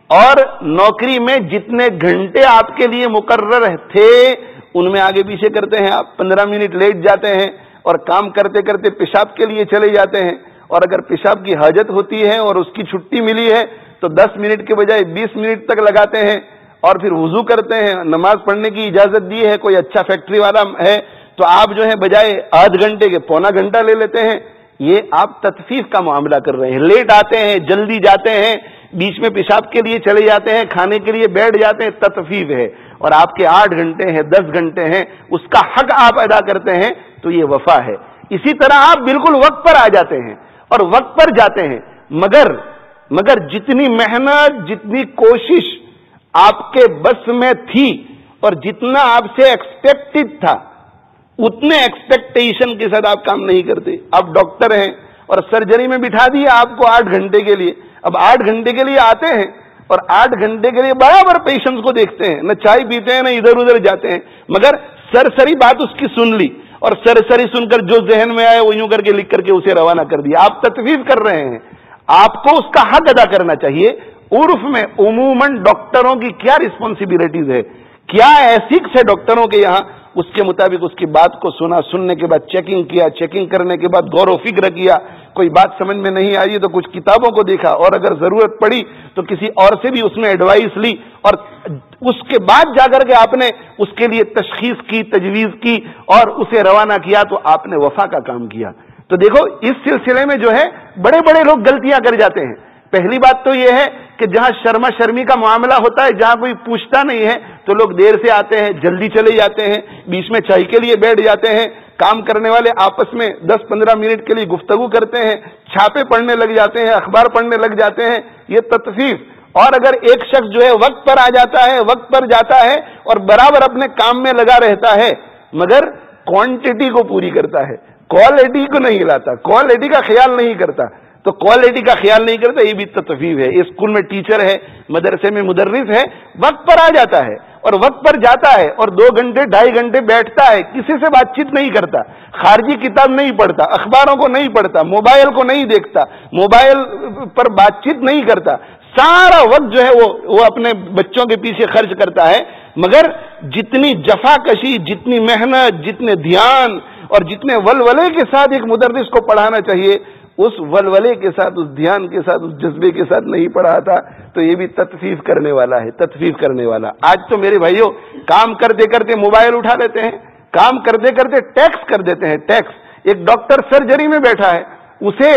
اور نوکری میں جتنے گھنٹے آپ کے لیے مقرر تھے ان میں آگے پیچھے کرتے ہیں آپ, 15 منٹ لیٹ جاتے ہیں, اور کام کرتے کرتے پیشاب کے لیے چلے جاتے ہیں, اور اگر پیشاب کی حاجت ہوتی ہے اور اس کی چھٹی ملی ہے تو 10 منٹ کے بجائے 20 منٹ تک لگاتے ہیں, اور پھر وضو کرتے ہیں, نماز پڑھنے کی اجازت دی ہے, کوئی اچھا فیکٹری والا ہے تو آپ جو ہے بجائے آدھ گھنٹے کے پونا گھنٹہ لے لیتے ہیں. یہ آپ تطفیف کا معاملہ کر رہے ہیں. لیٹ آتے ہیں, جلدی جاتے ہیں, بیچ میں پیشاب کے لیے چلے جاتے ہیں, کھانے کے لیے بیٹھ جاتے ہیں, تطفیف ہے. اور آپ کے 8 گھنٹے ہیں, 10 گھنٹے ہیں, اس کا حق آپ ادا کرتے ہیں تو یہ وفا ہے. اسی طرح آپ بالکل وقت پر آ جاتے ہیں اور وقت پر جاتے ہیں, مگر جتنی محنت, جتنی کوشش آپ کے بس میں تھی اور جتنا آپ سے ایکسپیکٹڈ تھا اتنے ایکسپیکٹیشن کے ساتھ آپ کام نہیں کرتے. آپ ڈاکٹر ہیں اور سرجری میں بٹھا دیا آپ کو 8 گھنٹے کے لیے, اب 8 گھنٹے کے لیے آتے ہیں اور 8 گھنٹے کے لیے برابر پیشنٹس کو دیکھتے ہیں, نہ چائے پیتے ہیں نہ ادھر ادھر جاتے ہیں, مگر سرسری بات اس کی سن لی اور سرسری سن کر جو ذہن میں آئے وہ یوں کر کے لکھ کر کے اسے روانہ کر دیا. آپ تطفیف کر رہے ہیں. آپ کو اس کا حق ادا کرنا چاہیے. عرف میں عموماً ڈاکٹروں کی کیا رسپانسبلٹیز ہے, کیا ایتھکس ہے ڈاکٹروں کے یہاں, اس کے مطابق اس کی بات کو سنا, سننے کے بعد چیکنگ کیا, چیکنگ کرنے کے بعد غور و فکر کیا, کوئی بات سمجھ میں نہیں آئی تو کچھ کتابوں کو دیکھا, اور اگر ضرورت پڑی تو کسی اور سے بھی اس میں ایڈوائس لی, اور اس کے بعد جا کر کے آپ نے اس کے لیے تشخیص کی, تجویز کی اور اسے روانہ کیا, تو آپ نے وفا کا کام کیا. تو دیکھو اس سلسلے میں جو ہے بڑے بڑے لوگ غلطیاں کر جاتے ہیں. پہلی بات تو یہ ہے کہ جہاں شرما شرمی کا معاملہ ہوتا ہے, جہاں کوئی پوچھتا نہیں ہے تو لوگ دیر سے آتے ہیں, جلدی چلے جاتے ہیں, بیچ میں چائے کے لیے بیٹھ جاتے ہیں, کام کرنے والے آپس میں 10-15 منٹ کے لیے گفتگو کرتے ہیں, چھاپے پڑھنے لگ جاتے ہیں, اخبار پڑھنے لگ جاتے ہیں. یہ تطفیف. اور اگر ایک شخص جو ہے وقت پر آ جاتا ہے, وقت پر جاتا ہے اور برابر اپنے کام میں لگا رہتا ہے, مگر کوانٹٹی کو پوری کرتا ہے, کوالٹی کو نہیں لاتا, کوالٹی کا خیال نہیں کرتا, تو کوالٹی کا خیال نہیں کرتا, یہ بھی تطفیف ہے. اسکول میں ٹیچر ہے, مدرسے میں مدرس ہے, وقت پر آ جاتا ہے اور وقت پر جاتا ہے اور 2 گھنٹے 2.5 گھنٹے بیٹھتا ہے, کسی سے بات چیت نہیں کرتا, خارجی کتاب نہیں پڑھتا, اخباروں کو نہیں پڑھتا, موبائل کو نہیں دیکھتا, موبائل پر بات چیت نہیں کرتا, سارا وقت جو ہے وہ اپنے بچوں کے پیچھے خرچ کرتا ہے. مگر جتنی جفا کشی, جتنی محنت, جتنے دھیان اور جتنے ولولے کے ساتھ ایک مدرس کو پڑھانا چاہیے, اس ولولے کے ساتھ, اس دھیان کے ساتھ, اس جذبے کے ساتھ نہیں پڑھا تھا, تو یہ بھی تطفیف کرنے والا ہے, تطفیف کرنے والا. آج تو میرے بھائیوں کام کرتے کرتے موبائل اٹھا لیتے ہیں, کام کرتے کرتے ٹیکس کر دیتے ہیں, ٹیکس. ایک ڈاکٹر سرجری میں بیٹھا ہے, اسے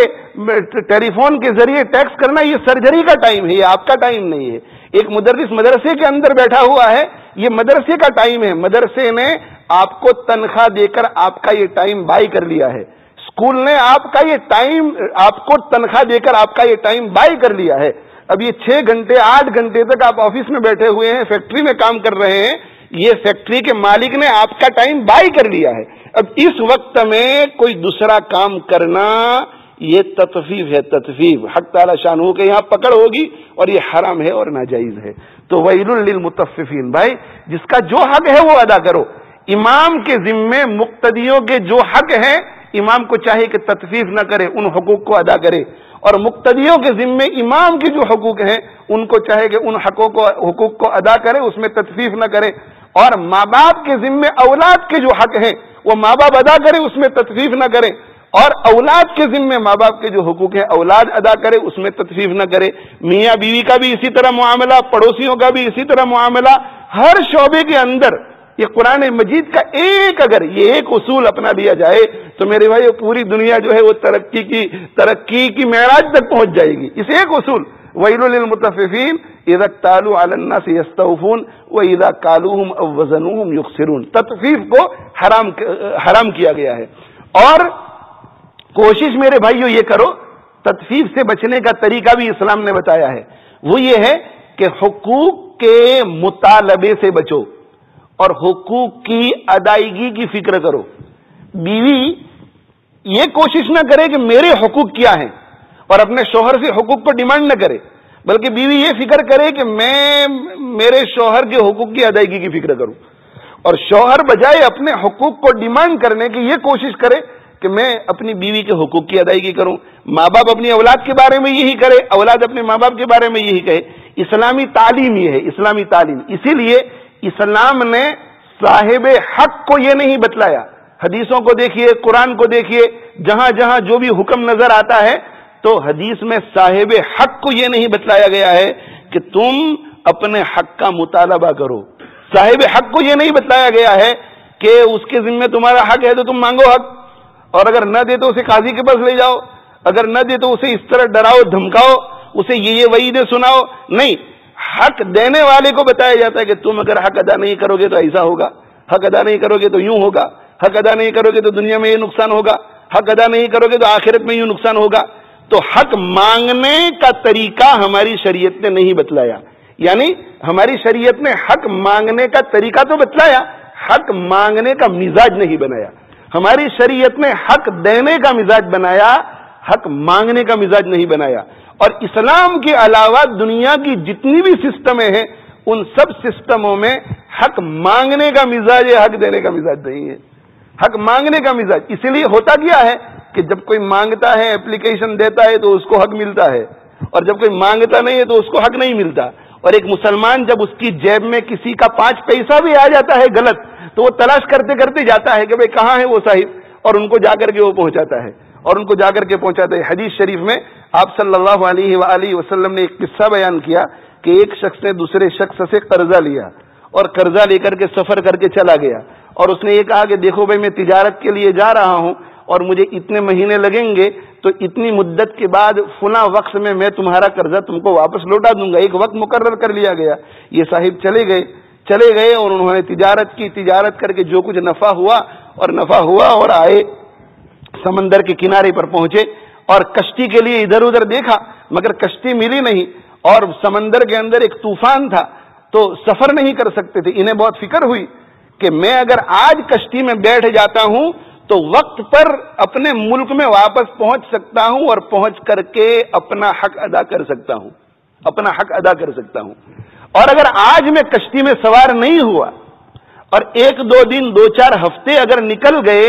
ٹیلی فون کے ذریعے ٹیکس کرنا, یہ سرجری کا ٹائم ہے, یہ آپ کا ٹائم نہیں ہے. ایک مدرس مدرسے کے اندر بیٹھا ہوا ہے, یہ مدرسے کا ٹائم ہے، مدرسے نے آپ کو تنخواہ دے کر آپ کا یہ ٹائم بائی کر لیا ہے، اسکول نے آپ کا یہ ٹائم، آپ کو تنخواہ دے کر آپ کا یہ ٹائم بائی کر لیا ہے۔ اب یہ 6 گھنٹے 8 گھنٹے تک آپ آفس میں بیٹھے ہوئے ہیں، فیکٹری میں کام کر رہے ہیں، یہ فیکٹری کے مالک نے آپ کا ٹائم بائی کر لیا ہے۔ اب اس وقت میں کوئی دوسرا کام کرنا یہ تطفیف ہے، تطفیف حق تعالی شانہ کے یہاں پکڑ ہوگی اور یہ حرام ہے اور ناجائز ہے۔ تو ویل للمطففین، بھائی جس کا جو حق ہے وہ ادا کرو۔ امام کے ذمے مقتدیوں کے جو حق ہیں، امام کو چاہیے کہ تطفیف نہ کرے، ان حقوق کو ادا کرے، اور مقتدیوں کے ذمے امام کے جو حقوق ہیں ان کو چاہے کہ ان حقوق کو ادا کرے، اس میں تطفیف نہ کرے، اور ماں باپ کے ذمے اولاد کے جو حق ہیں وہ ماں باپ ادا کرے، اس میں تطفیف نہ کرے، اور اولاد کے ذمے ماں باپ کے جو حقوق ہیں اولاد ادا کرے، اس میں تطفیف نہ کرے۔ میاں بیوی کا بھی اسی طرح معاملہ، پڑوسیوں کا بھی اسی طرح معاملہ، ہر شعبے کے اندر یہ قرآن مجید کا اگر یہ ایک اصول اپنا لیا جائے تو میرے بھائی پوری دنیا جو ہے وہ ترقی کی معراج تک پہنچ جائے گی۔ اس ایک اصول، ویل للمطففین اذا اکتالوا علی الناس یستوفون واذا کالوہم او وزنوہم یخسرون۔ تطفیف کو حرام کیا گیا ہے، اور کوشش میرے بھائیو یہ کرو، تطفیف سے بچنے کا طریقہ بھی اسلام نے بتایا ہے، وہ یہ ہے کہ حقوق کے مطالبے سے بچو اور حقوق کی ادائیگی کی فکر کرو۔ بیوی یہ کوشش نہ کرے کہ میرے حقوق کیا ہیں اور اپنے شوہر سے حقوق کو ڈیمانڈ نہ کرے، بلکہ بیوی یہ فکر کرے کہ میں میرے شوہر کے حقوق کی ادائیگی کی فکر کروں، اور شوہر بجائے اپنے حقوق کو ڈیمانڈ کرنے کی یہ کوشش کرے کہ میں اپنی بیوی کے حقوق کی ادائیگی کروں۔ ماں باپ اپنی اولاد کے بارے میں یہی کرے، اولاد اپنے ماں باپ کے بارے میں یہی کہے۔ اسلامی تعلیم یہ ہے، اسلامی تعلیم۔ اسی لیے اسلام نے صاحب حق کو یہ نہیں بتلایا، حدیثوں کو دیکھیے، قرآن کو دیکھیے، جہاں جہاں جو بھی حکم نظر آتا ہے تو حدیث میں صاحب حق کو یہ نہیں بتلایا گیا ہے کہ تم اپنے حق کا مطالبہ کرو۔ صاحب حق کو یہ نہیں بتلایا گیا ہے کہ اس کے ذمہ تمہارا حق ہے تو تم مانگو حق، اور اگر نہ دے تو اسے قاضی کے پاس لے جاؤ، اگر نہ دے تو اسے اس طرح ڈراؤ دھمکاؤ، اسے یہ وعیدیں سناؤ۔ نہیں، حق دینے والے کو بتایا جاتا ہے کہ تم اگر حق ادا نہیں کرو گے تو ایسا ہوگا، حق ادا نہیں کرو گے تو یوں ہوگا، حق ادا نہیں کرو گے تو دنیا میں یہ نقصان ہوگا، حق ادا نہیں کرو گے تو آخرت میں یوں نقصان ہوگا۔ تو حق مانگنے کا طریقہ ہماری شریعت نے نہیں بتلایا، یعنی ہماری شریعت نے حق مانگنے کا طریقہ تو بتلایا، حق مانگنے کا مزاج نہیں بنایا۔ ہماری شریعت نے حق دینے کا مزاج بنایا، حق مانگنے کا مزاج نہیں بنایا۔ اور اسلام کے علاوہ دنیا کی جتنی بھی سسٹمیں ہیں ان سب سسٹموں میں حق مانگنے کا مزاج ہے، حق دینے کا مزاج نہیں ہے۔ حق مانگنے کا مزاج، اسی لیے ہوتا کیا ہے کہ جب کوئی مانگتا ہے، اپلیکیشن دیتا ہے تو اس کو حق ملتا ہے، اور جب کوئی مانگتا نہیں ہے تو اس کو حق نہیں ملتا۔ اور ایک مسلمان جب اس کی جیب میں کسی کا 5 پیسہ بھی آ جاتا ہے غلط تو وہ تلاش کرتے کرتے جاتا ہے کہ بھئی کہاں ہے وہ صاحب، اور ان کو جا کر کے وہ پہنچاتا ہے، اور ان کو جا کر کے پہنچاتا ہے۔ حدیث شریف میں آپ صلی اللہ علیہ وآلہ وسلم نے ایک قصہ بیان کیا کہ ایک شخص نے دوسرے شخص سے قرضہ لیا اور قرضہ لے کر کے سفر کر کے چلا گیا، اور اس نے یہ کہا کہ دیکھو بھائی میں تجارت کے لیے جا رہا ہوں اور مجھے اتنے مہینے لگیں گے، تو اتنی مدت کے بعد فلاں وقت میں تمہارا قرضہ تم کو واپس لوٹا دوں گا۔ ایک وقت مقرر کر لیا گیا، یہ صاحب چلے گئے اور انہوں نے تجارت کی، تجارت کر کے جو کچھ نفع ہوا اور آئے، سمندر کے کنارے پر پہنچے اور کشتی کے لیے ادھر ادھر دیکھا مگر کشتی ملی نہیں، اور سمندر کے اندر ایک طوفان تھا تو سفر نہیں کر سکتے تھے۔ انہیں بہت فکر ہوئی کہ میں اگر آج کشتی میں بیٹھ جاتا ہوں تو وقت پر اپنے ملک میں واپس پہنچ سکتا ہوں اور پہنچ کر کے اپنا حق ادا کر سکتا ہوں، اور اگر آج میں کشتی میں سوار نہیں ہوا اور 1-2 دن 2-4 ہفتے اگر نکل گئے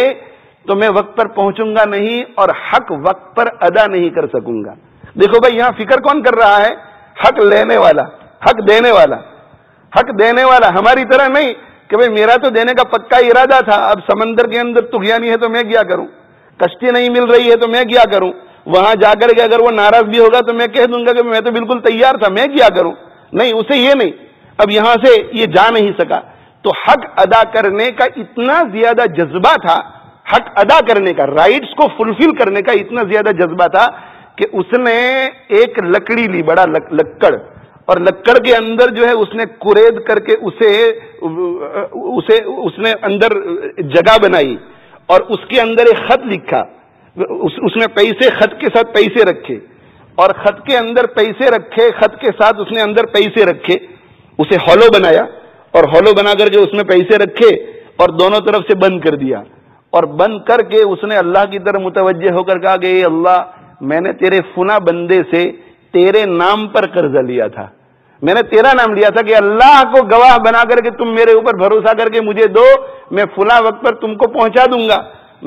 تو میں وقت پر پہنچوں گا نہیں اور حق وقت پر ادا نہیں کر سکوں گا۔ دیکھو بھائی یہاں فکر کون کر رہا ہے؟ حق لینے والا، حق دینے والا، ہماری طرح نہیں کہ بھئی میرا تو دینے کا پکا ارادہ تھا، اب سمندر کے اندر طغیانی ہے تو میں کیا کروں، کشتی نہیں مل رہی ہے تو میں کیا کروں، وہاں جا کر کے اگر وہ ناراض بھی ہوگا تو میں کہہ دوں گا کہ میں تو بالکل تیار تھا، میں کیا کروں۔ نہیں، اسے یہ نہیں، اب یہاں سے یہ جا نہیں سکا، تو حق ادا کرنے کا اتنا زیادہ جذبہ تھا، حق ادا کرنے کا، رائٹس کو فلفل کرنے کا اتنا زیادہ جذبہ تھا کہ اس نے ایک لکڑی لی، بڑا لکڑ، اور لکڑ کے اندر جو ہے اس نے کورید کر کے اس نے اندر جگہ بنائی اور اس کے اندر ایک خط لکھا، اس نے پیسے خط کے ساتھ پیسے رکھے اور خط کے اندر پیسے رکھے، خط کے ساتھ اس نے اندر پیسے رکھے، اسے ہولو بنایا اور ہولو بنا کر کے اس میں پیسے رکھے اور دونوں طرف سے بند کر دیا، اور بند کر کے اس نے اللہ کی طرف متوجہ ہو کر کہا کہ اے اللہ، میں نے تیرے فلاں بندے سے تیرے نام پر قرضہ لیا تھا، میں نے تیرا نام لیا تھا کہ اللہ کو گواہ بنا کر کے تم میرے اوپر بھروسہ کر کے مجھے دو، میں فلاں وقت پر تم کو پہنچا دوں گا،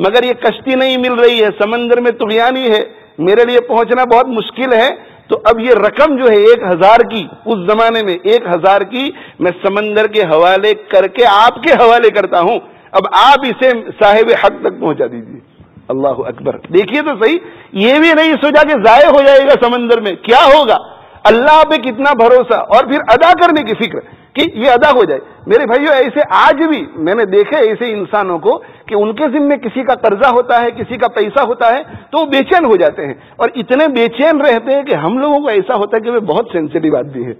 مگر یہ کشتی نہیں مل رہی ہے، سمندر میں طغیانی ہے، میرے لیے پہنچنا بہت مشکل ہے، تو اب یہ رقم جو ہے 1000 کی، اس زمانے میں 1000 کی میں سمندر کے حوالے کر کے آپ کے حوالے کرتا ہوں، اب آپ اسے صاحب حق تک پہنچا دیجیے۔ اللہ اکبر، دیکھیے تو صحیح، یہ بھی نہیں سوچا کہ ضائع ہو جائے گا سمندر میں، کیا ہوگا، اللہ پہ کتنا بھروسہ، اور پھر ادا کرنے کی فکر کہ یہ ادا ہو جائے۔ میرے بھائیو، ایسے آج بھی میں نے دیکھے ایسے انسانوں کو کہ ان کے ذمے کسی کا قرضہ ہوتا ہے، کسی کا پیسہ ہوتا ہے تو وہ بے چین ہو جاتے ہیں، اور اتنے بے چین رہتے ہیں کہ ہم لوگوں کو ایسا ہوتا ہے کہ وہ بہت سینسیٹیو آدمی ہے،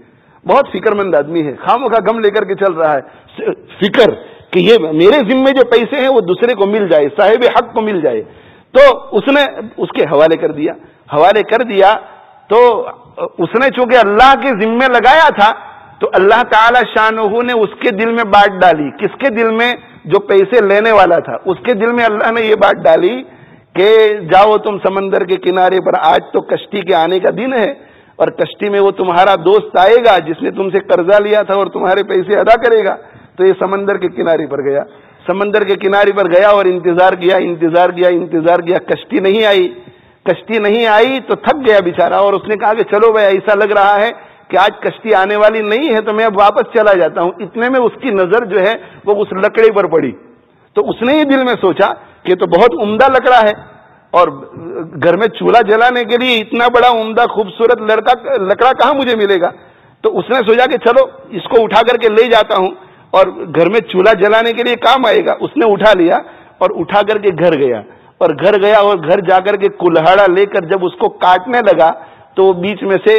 بہت فکر مند آدمی ہے، خامخواہ غم لے کر کے چل رہا ہے، فکر کہ یہ میرے ذمے جو پیسے ہیں وہ دوسرے کو مل جائے، صاحب حق کو مل جائے، تو اس نے اس کے حوالے کر دیا، تو اس نے چونکہ اللہ کے ذمے لگایا تھا تو اللہ تعالی شانہ نے اس کے دل میں بات ڈالی، کس کے دل میں؟ جو پیسے لینے والا تھا اس کے دل میں اللہ نے یہ بات ڈالی کہ جاؤ تم سمندر کے کنارے پر، آج تو کشتی کے آنے کا دن ہے اور کشتی میں وہ تمہارا دوست آئے گا جس نے تم سے قرضہ لیا تھا اور تمہارے پیسے ادا کرے گا۔ تو یہ سمندر کے کنارے پر گیا، سمندر کے کنارے پر گیا اور انتظار کیا، کشتی نہیں آئی تو تھک گیا بیچارہ، اور اس نے کہا کہ چلو بھائی، ایسا لگ رہا ہے کہ آج کشتی آنے والی نہیں ہے تو میں اب واپس چلا جاتا ہوں۔ اتنے میں اس کی نظر جو ہے وہ اس لکڑے پر پڑی، تو اس نے یہ دل میں سوچا کہ تو بہت عمدہ لکڑا ہے، اور گھر میں چولہا جلانے کے لیے اتنا بڑا عمدہ خوبصورت لکڑا کہاں مجھے ملے گا؟ تو اس نے سوچا کہ چلو اس کو اٹھا کر کے لے جاتا ہوں اور گھر میں چولہا جلانے کے لیے کام آئے گا۔ اس نے اٹھا لیا اور اٹھا کر کے گھر گیا اور گھر جا کر کے کلہاڑا لے کر جب اس کو کاٹنے لگا تو بیچ میں سے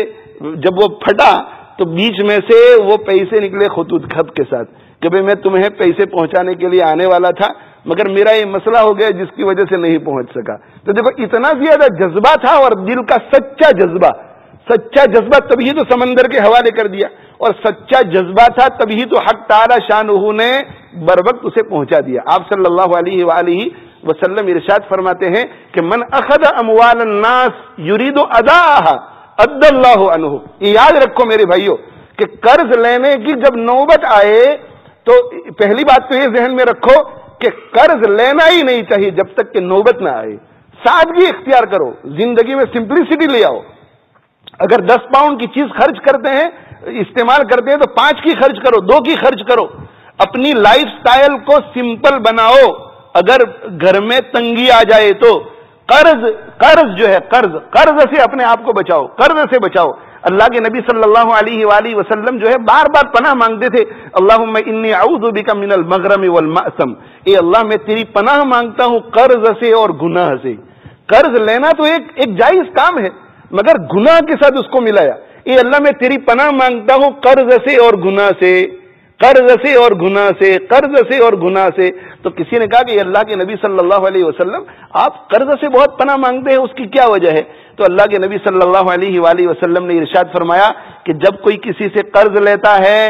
جب وہ پھٹا تو بیچ میں سے وہ پیسے نکلے خطوط خط کے ساتھ کہ بھئی میں تمہیں پیسے پہنچانے کے لیے آنے والا تھا، مگر میرا یہ مسئلہ ہو گیا جس کی وجہ سے نہیں پہنچ سکا۔ تو دیکھو اتنا زیادہ جذبہ تھا، اور دل کا سچا جذبہ تبھی تو سمندر کے حوالے کر دیا، اور سچا جذبہ تھا تبھی تو حق تعالی شانہ نے بر وقت اسے پہنچا دیا۔ آپ صلی اللہ علیہ وآلہ وسلم ارشاد فرماتے ہیں کہ من اخذ اموال الناس یرید اداءها ادى اللہ عنہ۔ یہ یاد رکھو میرے بھائیو کہ قرض لینے کی جب نوبت آئے تو پہلی بات تو یہ ذہن میں رکھو کہ قرض لینا ہی نہیں چاہیے جب تک کہ نوبت نہ آئے۔ سادگی اختیار کرو، زندگی میں سمپلسٹی لے آؤ۔ اگر 10 پاؤنڈ کی چیز خرچ کرتے ہیں، استعمال کرتے ہیں، تو 5 کی خرچ کرو، 2 کی خرچ کرو۔ اپنی لائف سٹائل کو سمپل بناؤ۔ اگر گھر میں تنگی آ جائے تو قرض جو ہے قرض سے اپنے آپ کو بچاؤ، قرض سے بچاؤ۔ اللہ کے نبی صلی اللہ علیہ وآلہ وسلم جو ہے بار بار پناہ مانگتے تھے، اللہم انی اعوذ بک من المغرم والمأثم، اے اللہ میں تیری پناہ مانگتا ہوں قرض سے اور گناہ سے۔ قرض لینا تو ایک جائز کام ہے، مگر گناہ کے ساتھ اس کو ملایا، اے اللہ میں تیری پناہ مانگتا ہوں قرض سے اور گناہ سے، قرض سے اور گناہ سے، قرض سے اور گناہ سے۔ تو کسی نے کہا کہ اللہ کے نبی صلی اللہ علیہ وسلم آپ قرض سے بہت پناہ مانگتے ہیں، اس کی کیا وجہ ہے؟ تو اللہ کے نبی صلی اللہ علیہ وآلہ وسلم نے ارشاد فرمایا کہ جب کوئی کسی سے قرض لیتا ہے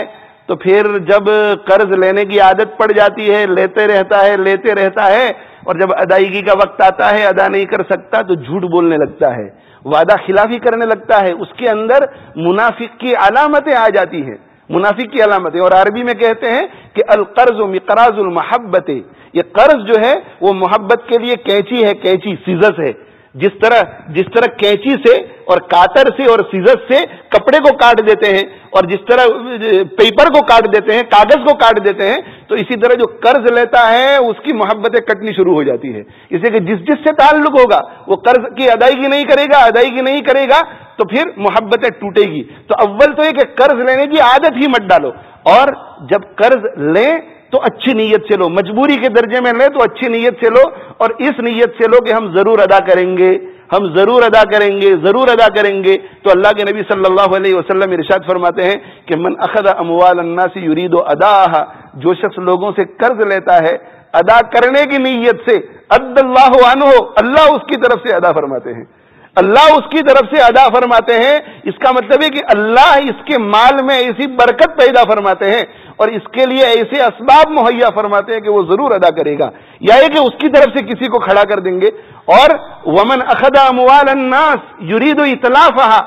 تو پھر جب قرض لینے کی عادت پڑ جاتی ہے، لیتے رہتا ہے اور جب ادائیگی کا وقت آتا ہے ادا نہیں کر سکتا تو جھوٹ بولنے لگتا ہے، وعدہ خلافی کرنے لگتا ہے، اس کے اندر منافق کی علامتیں آ جاتی ہیں، منافق کی علامتیں۔ اور عربی میں کہتے ہیں کہ القرض مقراض المحبت، یہ قرض جو ہے وہ محبت کے لیے کینچی ہے، کینچی سیزس ہے۔ جس طرح کینچی سے اور کاٹر سے اور سیزس سے کپڑے کو کاٹ دیتے ہیں، اور جس طرح پیپر کو کاٹ دیتے ہیں، کاغذ کو کاٹ دیتے ہیں، تو اسی طرح جو قرض لیتا ہے اس کی محبتیں کٹنی شروع ہو جاتی ہے، اس لیے کہ جس سے تعلق ہوگا وہ قرض کی ادائیگی نہیں کرے گا تو پھر محبتیں ٹوٹے گی۔ تو اول تو یہ کہ قرض لینے کی عادت ہی مت ڈالو، اور جب قرض لیں تو اچھی نیت سے لو، مجبوری کے درجے میں لیں تو اچھی نیت سے لو، اور اس نیت سے لو کہ ہم ضرور ادا کریں گے، ہم ضرور ادا کریں گے، ضرور ادا کریں گے. تو اللہ کے نبی صلی اللہ علیہ وسلم ارشاد فرماتے ہیں کہ من اخذ اموال الناس یرید اداها، جو شخص لوگوں سے قرض لیتا ہے ادا کرنے کی نیت سے، اد اللہ عنہ، اللہ اس کی طرف سے ادا فرماتے ہیں، اللہ اس کی طرف سے ادا فرماتے ہیں. اس کا مطلب ہے کہ اللہ اس کے مال میں ایسی برکت پیدا فرماتے ہیں اور اس کے لیے ایسے اسباب مہیا فرماتے ہیں کہ وہ ضرور ادا کرے گا، یا یہ کہ اس کی طرف سے کسی کو کھڑا کر دیں گے. اور ومن اخذ اموال الناس یرید اتلافها،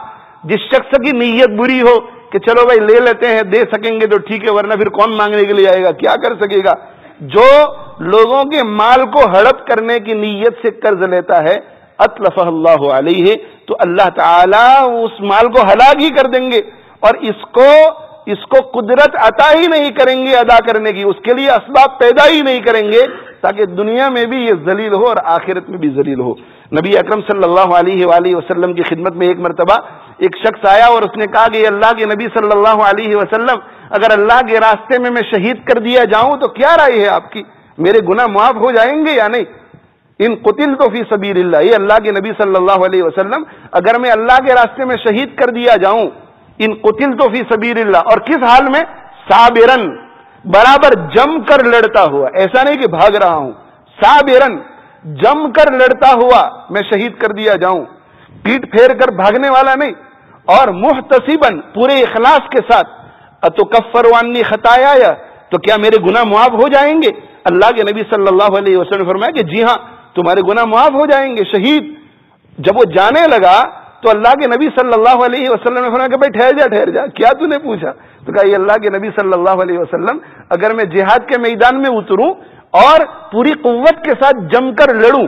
جس شخص کی نیت بری ہو کہ چلو بھائی لے لیتے ہیں، دے سکیں گے تو ٹھیک ہے ورنہ پھر کون مانگنے کے لیے آئے گا، کیا کر سکے گا. جو لوگوں کے مال کو ہڑپ کرنے کی نیت سے قرض لیتا ہے، اتلفہ اللہ علیہ، تو اللہ تعالی اس مال کو ہلاک ہی کر دیں گے اور اس کو قدرت عطا ہی نہیں کریں گے ادا کرنے کی، اس کے لیے اسباب پیدا ہی نہیں کریں گے تاکہ دنیا میں بھی یہ ذلیل ہو اور آخرت میں بھی ذلیل ہو. نبی اکرم صلی اللہ علیہ وآلہ وسلم کی خدمت میں ایک مرتبہ ایک شخص آیا اور اس نے کہا کہ اللہ کے نبی صلی اللہ علیہ وسلم، اگر اللہ کے راستے میں شہید کر دیا جاؤں تو کیا رائے ہے آپ کی، میرے گناہ معاف ہو جائیں گے یا نہیں؟ ان قتلت فی سبیل اللہ، یہ اللہ کے نبی صلی اللہ علیہ وسلم، اگر میں اللہ کے راستے میں شہید کر دیا جاؤں، ان قتلت فی سبیل اللہ، اور کس حال میں؟ صابرن، برابر جم کر لڑتا ہوا، ایسا نہیں کہ بھاگ رہا ہوں، صابرن، جم کر لڑتا ہوا میں شہید کر دیا جاؤں، پیٹ پھیر کر بھاگنے والا نہیں، اور محتسبن، پورے اخلاص کے ساتھ، اتکفر عنی خطایا، تو کیا میرے گناہ معاف ہو جائیں گے؟ اللہ کے نبی صلی اللہ علیہ وسلم نے فرمایا کہ جی ہاں، تمہارے گناہ معاف ہو جائیں گے. شہید جب وہ جانے لگا تو اللہ کے نبی صلی اللہ علیہ وسلم نے فرمایا کہ بھائی ٹھہر جا، کیا تو نے پوچھا؟ تو کہا یہ اللہ کے نبی صلی اللہ علیہ وسلم، اگر میں جہاد کے میدان میں اتروں اور پوری قوت کے ساتھ جم کر لڑوں،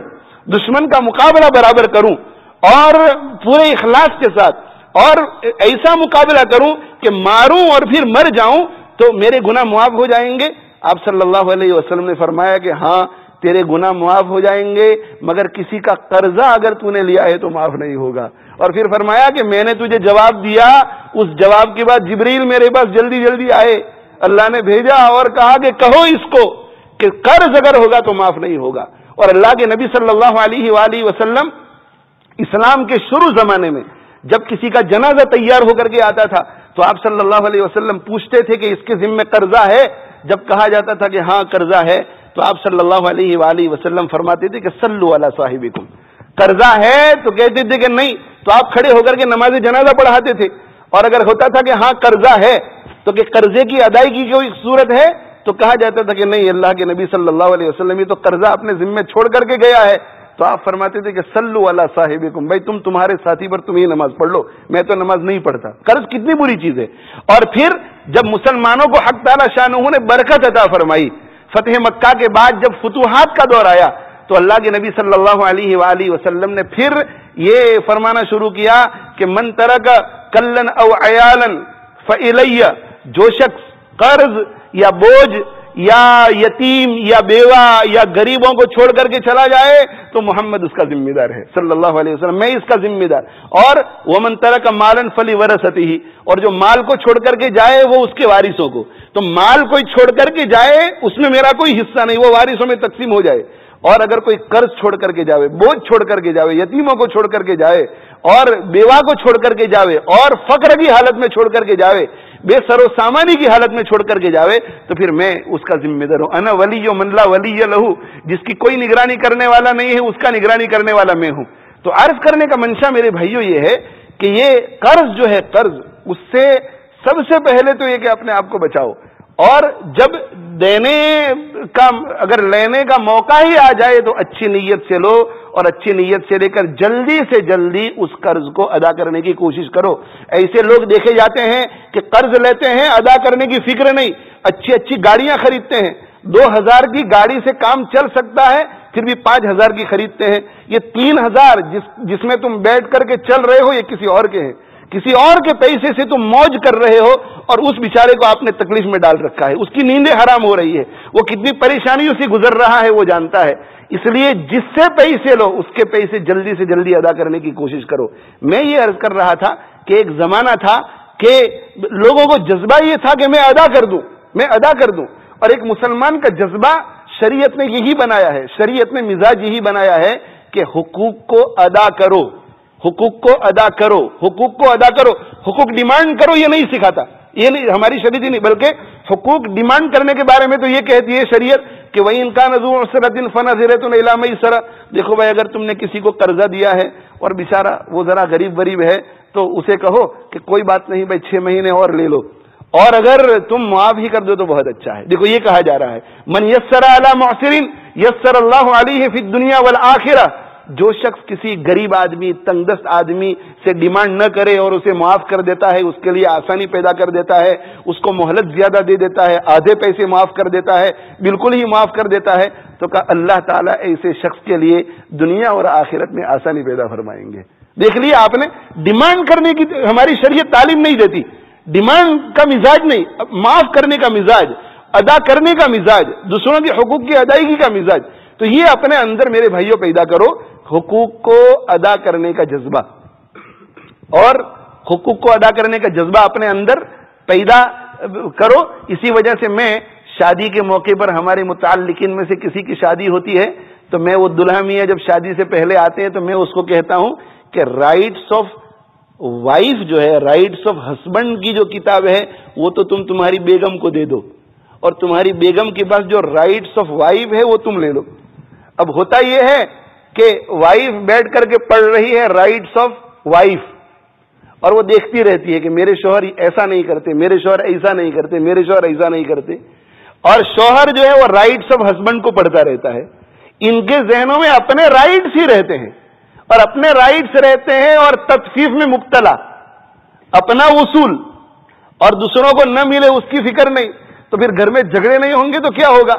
دشمن کا مقابلہ برابر کروں اور پورے اخلاص کے ساتھ، اور ایسا مقابلہ کروں کہ ماروں اور پھر مر جاؤں، تو میرے گناہ معاف ہو جائیں گے؟ آپ صلی اللہ علیہ وسلم نے فرمایا کہ ہاں تیرے گناہ معاف ہو جائیں گے، مگر کسی کا قرضہ اگر تو نے لیا ہے تو معاف نہیں ہوگا. اور پھر فرمایا کہ میں نے تجھے جواب دیا، اس جواب کے بعد جبریل میرے پاس جلدی آئے، اللہ نے بھیجا اور کہا کہ کہو اس کو کہ قرض اگر ہوگا تو معاف نہیں ہوگا. اور اللہ کے نبی صلی اللہ علیہ وآلہ وسلم اسلام کے شروع زمانے میں جب کسی کا جنازہ تیار ہو کر کے آتا تھا تو آپ صلی اللہ علیہ وسلم پوچھتے تھے کہ اس کے ذمے قرضہ ہے؟ جب کہا جاتا تھا کہ ہاں قرضہ ہے تو آپ صلی اللہ علیہ وآلہ وسلم فرماتے تھے کہ صلوا علی صاحبکم، قرضہ ہے تو کہتے تھے کہ نہیں، تو آپ کھڑے ہو کر کے نماز جنازہ پڑھاتے تھے. اور اگر ہوتا تھا کہ ہاں قرضہ ہے تو کہ قرضے کی ادائیگی کی کوئی صورت ہے تو کہا جاتا تھا کہ نہیں، اللہ کے نبی صلی اللہ علیہ وسلم یہ تو قرضہ اپنے ذمے چھوڑ کر کے گیا ہے. تو آپ فرماتے تھے کہ صلوا علی صاحبکم، بھائی تمہارے ساتھی پر تم ہی نماز پڑھ لو، میں تو نماز نہیں پڑھتا. قرض کتنی بری چیز ہے. اور پھر جب مسلمانوں کو حق تعالی شانہ نے برکت عطا فرمائی، فتح مکہ کے بعد جب فتوحات کا دور آیا تو اللہ کے نبی صلی اللہ علیہ وآلہ وسلم نے پھر یہ فرمانا شروع کیا کہ من ترک کلن او عیالا فإلی، جو شخص قرض یا بوجھ یا یتیم یا بیوہ یا غریبوں کو چھوڑ کر کے چلا جائے تو محمد اس کا ذمہ دار ہے صلی اللہ علیہ وسلم، میں اس کا ذمہ دار. اور ومن ترک مالا فلورثته، اور جو مال کو چھوڑ کر کے جائے وہ اس کے وارثوں کو، تو مال کوئی چھوڑ کر کے جائے اس میں میرا کوئی حصہ نہیں، وہ وارثوں میں تقسیم ہو جائے. اور اگر کوئی قرض چھوڑ کر کے جاوے، بوجھ چھوڑ کر کے جاوے، یتیموں کو چھوڑ کر کے جائے اور بیوہ کو چھوڑ کر کے جاوے اور فقر کی حالت میں چھوڑ کر کے جاوے، بے سر و سامانی کی حالت میں چھوڑ کر کے جاوے، تو پھر میں اس کا ذمہ دار ہوں. انا ولی من لا ولی لہ، جس کی کوئی نگرانی کرنے والا نہیں ہے اس کا نگرانی کرنے والا میں ہوں. تو عرض کرنے کا منشا میرے بھائیوں یہ ہے کہ یہ قرض جو ہے، قرض، اس سے سب سے پہلے تو یہ کہ اپنے آپ کو بچاؤ، اور جب دینے کا اگر لینے کا موقع ہی آ جائے تو اچھی نیت سے لو اور اچھی نیت سے لے کر جلدی سے جلدی اس قرض کو ادا کرنے کی کوشش کرو. ایسے لوگ دیکھے جاتے ہیں کہ قرض لیتے ہیں، ادا کرنے کی فکر نہیں، اچھی گاڑیاں خریدتے ہیں، 2000 کی گاڑی سے کام چل سکتا ہے پھر بھی 5000 کی خریدتے ہیں. یہ 3000 جس میں تم بیٹھ کر کے چل رہے ہو یہ کسی اور کے ہیں، کسی اور کے پیسے سے تم موج کر رہے ہو اور اس بیچارے کو آپ نے تکلیف میں ڈال رکھا ہے، اس کی نیندیں حرام ہو رہی ہے، وہ کتنی پریشانیوں سے گزر رہا ہے وہ جانتا ہے. اس لیے جس سے پیسے لو اس کے پیسے جلدی سے جلدی ادا کرنے کی کوشش کرو. میں یہ عرض کر رہا تھا کہ ایک زمانہ تھا کہ لوگوں کو جذبہ یہ تھا کہ میں ادا کر دوں، اور ایک مسلمان کا جذبہ شریعت نے یہی بنایا ہے، شریعت نے مزاج یہی بنایا ہے کہ حقوق کو ادا کرو، حقوق کو ادا کرو، حقوق کو ادا کرو، حقوق ڈیمانڈ کرو یہ نہیں سکھاتا، یہ نہیں ہماری شریعت ہی نہیں، بلکہ حقوق ڈیمانڈ کرنے کے بارے میں تو یہ کہتی ہے شریعت کہ وَإِن كَانَ ذُو عُسْرَةٍ فَنَظِرَةٌ إِلَىٰ مَيْسَرَةٍ، دیکھو بھائی اگر تم نے کسی کو قرضہ دیا ہے اور بیچارہ وہ ذرا غریب غریب ہے تو اسے کہو کہ کوئی بات نہیں بھائی 6 مہینے اور لے لو، اور اگر تم معاف ہی کر دو تو بہت اچھا ہے۔ دیکھو یہ کہا جا رہا ہے من یسر علی معسر یسر اللہ علیہ فی الدنیا والآخرہ، جو شخص کسی غریب آدمی تنگ دست آدمی سے ڈیمانڈ نہ کرے اور اسے معاف کر دیتا ہے، اس کے لیے آسانی پیدا کر دیتا ہے، اس کو مہلت زیادہ دے دیتا ہے، آدھے پیسے معاف کر دیتا ہے، بالکل ہی معاف کر دیتا ہے، تو کہا اللہ تعالیٰ ایسے شخص کے لیے دنیا اور آخرت میں آسانی پیدا فرمائیں گے۔ دیکھ لیا آپ نے، ڈیمانڈ کرنے کی ہماری شریعت تعلیم نہیں دیتی، ڈیمانڈ کا مزاج نہیں، معاف کرنے کا مزاج، ادا کرنے کا مزاج، دوسروں کے حقوق کی ادائیگی کا مزاج، تو یہ اپنے اندر میرے بھائیوں پیدا کرو، حقوق کو ادا کرنے کا جذبہ، اور حقوق کو ادا کرنے کا جذبہ اپنے اندر پیدا کرو۔ اسی وجہ سے میں شادی کے موقع پر ہمارے متعلقین میں سے کسی کی شادی ہوتی ہے تو میں وہ دلہا میاں جب شادی سے پہلے آتے ہیں تو میں اس کو کہتا ہوں کہ رائٹس آف وائف جو ہے، رائٹس آف ہسبینڈ کی جو کتاب ہے وہ تو تمہاری بیگم کو دے دو، اور تمہاری بیگم کے پاس جو رائٹس آف وائف ہے وہ تم لے لو۔ اب ہوتا یہ ہے کہ وائف بیٹھ کر کے پڑھ رہی ہے رائٹس آف وائف، اور وہ دیکھتی رہتی ہے کہ میرے شوہر ایسا نہیں کرتے، میرے شوہر ایسا نہیں کرتے، میرے شوہر ایسا نہیں کرتے، اور شوہر جو ہے وہ رائٹس آف ہسبینڈ کو پڑھتا رہتا ہے۔ ان کے ذہنوں میں اپنے رائٹس ہی رہتے ہیں، اور اپنے رائٹس رہتے ہیں اور تطفیف میں مبتلا، اپنا وصول اور دوسروں کو نہ ملے اس کی فکر نہیں، تو پھر گھر میں جھگڑے نہیں ہوں گے تو کیا ہوگا؟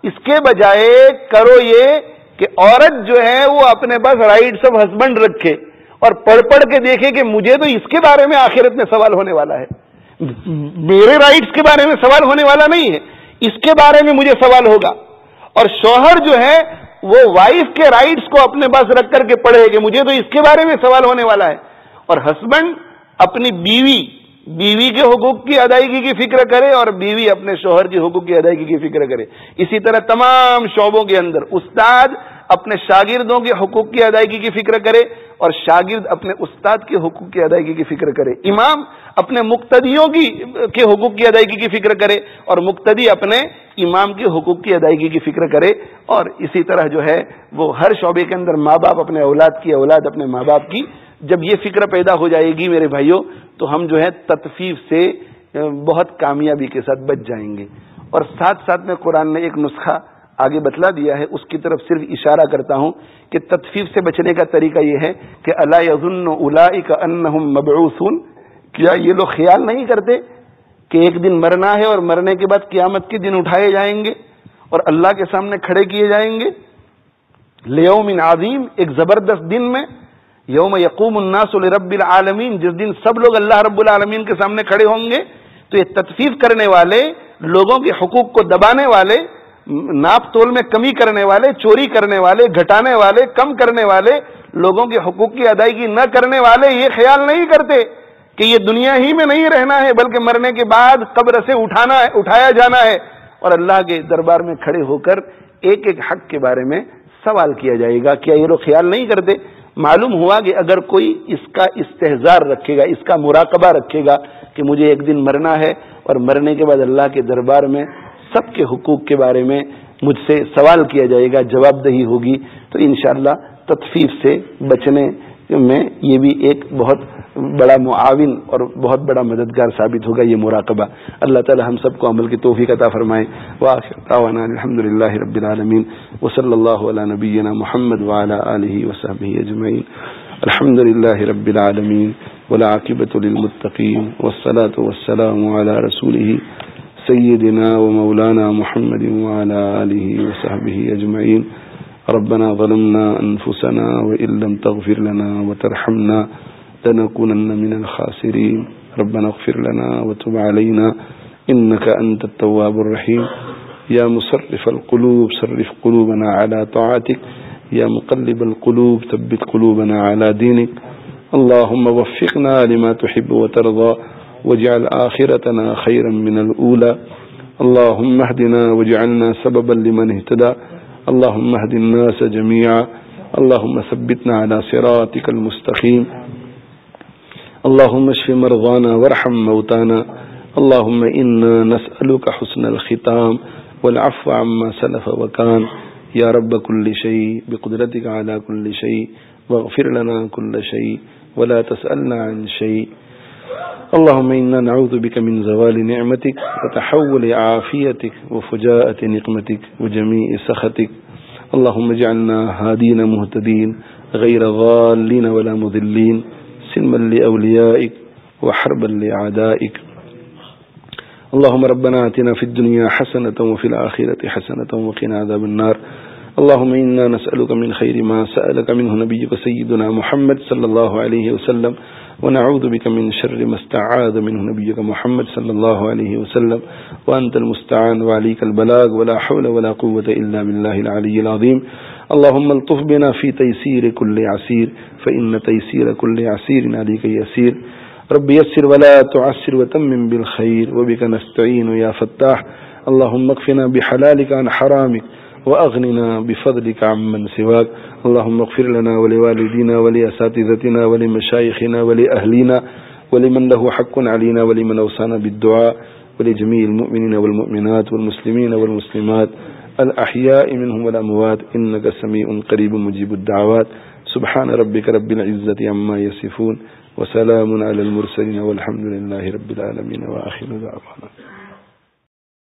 اس کے بجائے کرو یہ کہ عورت جو ہے وہ اپنے پاس رائٹس آف ہسبینڈ رکھے اور پڑھ پڑھ کے دیکھے کہ مجھے تو اس کے بارے میں آخرت میں سوال ہونے والا ہے، میرے رائٹس کے بارے میں سوال ہونے والا نہیں ہے، اس کے بارے میں مجھے سوال ہوگا۔ اور شوہر جو ہے وہ وائف کے رائٹس کو اپنے پاس رکھ کر کے پڑھے کہ مجھے تو اس کے بارے میں سوال ہونے والا ہے، اور ہسبینڈ اپنی بیوی کے حقوق کی ادائیگی کی فکر کرے اور بیوی اپنے شوہر کے حقوق کی ادائیگی کی فکر کرے۔ اسی طرح تمام شعبوں کے اندر استاد اپنے شاگردوں کے حقوق کی ادائیگی کی فکر کرے اور شاگرد اپنے استاد کے حقوق کی ادائیگی کی فکر کرے، امام اپنے مقتدیوں کے حقوق کی ادائیگی کی فکر کرے اور مقتدی اپنے امام کے حقوق کی ادائیگی کی فکر کرے، اور اسی طرح جو ہے وہ ہر شعبے کے اندر ماں باپ اپنے اولاد کی، اولاد اپنے ماں باپ کی۔ جب یہ فکر پیدا ہو جائے گی میرے بھائیوں تو ہم جو ہے تطفیف سے بہت کامیابی کے ساتھ بچ جائیں گے۔ اور ساتھ ساتھ میں قرآن نے ایک نسخہ آگے بتلا دیا ہے، اس کی طرف صرف اشارہ کرتا ہوں کہ تطفیف سے بچنے کا طریقہ یہ ہے کہ الا یظن اولئک انہم مبعوثون، کیا یہ لوگ خیال نہیں کرتے کہ ایک دن مرنا ہے اور مرنے کے بعد قیامت کے دن اٹھائے جائیں گے اور اللہ کے سامنے کھڑے کیے جائیں گے لیوم عظیم، ایک زبردست دن میں، یوم یقوم الناس لرب العالمین، جس دن سب لوگ اللہ رب العالمین کے سامنے کھڑے ہوں گے۔ تو یہ تطفیف کرنے والے، لوگوں کے حقوق کو دبانے والے، ناپ تول میں کمی کرنے والے، چوری کرنے والے، گھٹانے والے، کم کرنے والے، لوگوں کے حقوق کی ادائیگی نہ کرنے والے یہ خیال نہیں کرتے کہ یہ دنیا ہی میں نہیں رہنا ہے بلکہ مرنے کے بعد قبر سے اٹھایا جانا ہے، اور اللہ کے دربار میں کھڑے ہو کر ایک ایک حق کے بارے میں سوال کیا جائے گا۔ کیا یہ لوگ خیال نہیں کرتے؟ معلوم ہوا کہ اگر کوئی اس کا استحضار رکھے گا، اس کا مراقبہ رکھے گا کہ مجھے ایک دن مرنا ہے اور مرنے کے بعد اللہ کے دربار میں سب کے حقوق کے بارے میں مجھ سے سوال کیا جائے گا، جواب دہی ہوگی، تو انشاءاللہ تطفیف سے بچنے میں یہ بھی ایک بہت بڑا معاون اور بہت بڑا مددگار ثابت ہوگا یہ مراقبہ۔ اللہ تعالی ہم سب کو عمل کی توفیق عطا فرمائے۔ وآخر دعوانا الحمدللہ رب العالمین، وصلی اللہ علی نبینا محمد وعلی آلہ وصحبہ اجمعین۔ الحمدللہ رب العالمین والعاقبۃ للمتقین، والصلاة والسلام علی رسولہ سیدنا ومولانا محمد وعلى آله وصحبه أجمعين۔ ربنا ظلمنا أنفسنا وإن لم تغفر لنا وترحمنا لنكونن من الخاسرين۔ ربنا اغفر لنا وتب علينا إنك أنت التواب الرحيم۔ يا مصرف القلوب صرف قلوبنا على طاعتك، يا مقلب القلوب ثبت قلوبنا على دينك۔ اللهم وفقنا لما تحب وترضى واجعل آخرتنا خيرا من الأولى۔ اللهم اهدنا واجعلنا سببا لمن اهتدى، اللهم اهد الناس جميعا، اللهم ثبتنا على صراطك المستقيم. اللهم اشف مرضانا وارحم موتانا. اللهم إنا نسألك حسن الختام والعفو عما سلف وكان يا رب كل شيء بقدرتك على كل شيء واغفر لنا كل شيء ولا تسألنا عن شيء. اللهم إنا نعوذ بك من زوال نعمتك وتحول عافيتك وفجاءة نقمتك وجميع سخطك. اللهم اجعلنا هادين مهتدين غير ضالين ولا مضلين سلما لأوليائك وحربا لأعدائك. اللهم ربنا آتنا في الدنيا حسنة وفي الآخرة حسنة وقنا عذاب النار. اللهم إنا نسألك من خير ما سألك منه نبيك سيدنا محمد صلى الله عليه وسلم ونعوذ بك من شر ما استعاذ منه نبيك محمد صلى الله عليه وسلم وأنت المستعان وعليك البلاغ ولا حول ولا قوة إلا بالله العلي العظيم. اللهم الطف بنا في تيسير كل عسير فإن تيسير كل عسير عليك يسير. رب يسر ولا تعسر وتمم بالخير وبك نستعين يا فتاح. اللهم اكفنا بحلالك عن حرامك وأغننا بفضلك عمن سواك. اللهم اغفر لنا ولوالدينا ولأساتذتنا ولمشايخنا ولأهلنا ولمن له حق علينا ولمن أوصانا بالدعاء ولجميع المؤمنين والمؤمنات والمسلمين والمسلمات الأحياء منهم والأموات إنك سميع قريب مجيب الدعوات. سبحان ربك رب العزة عما يصفون وسلام على المرسلين والحمد لله رب العالمين وآخر دعوانا.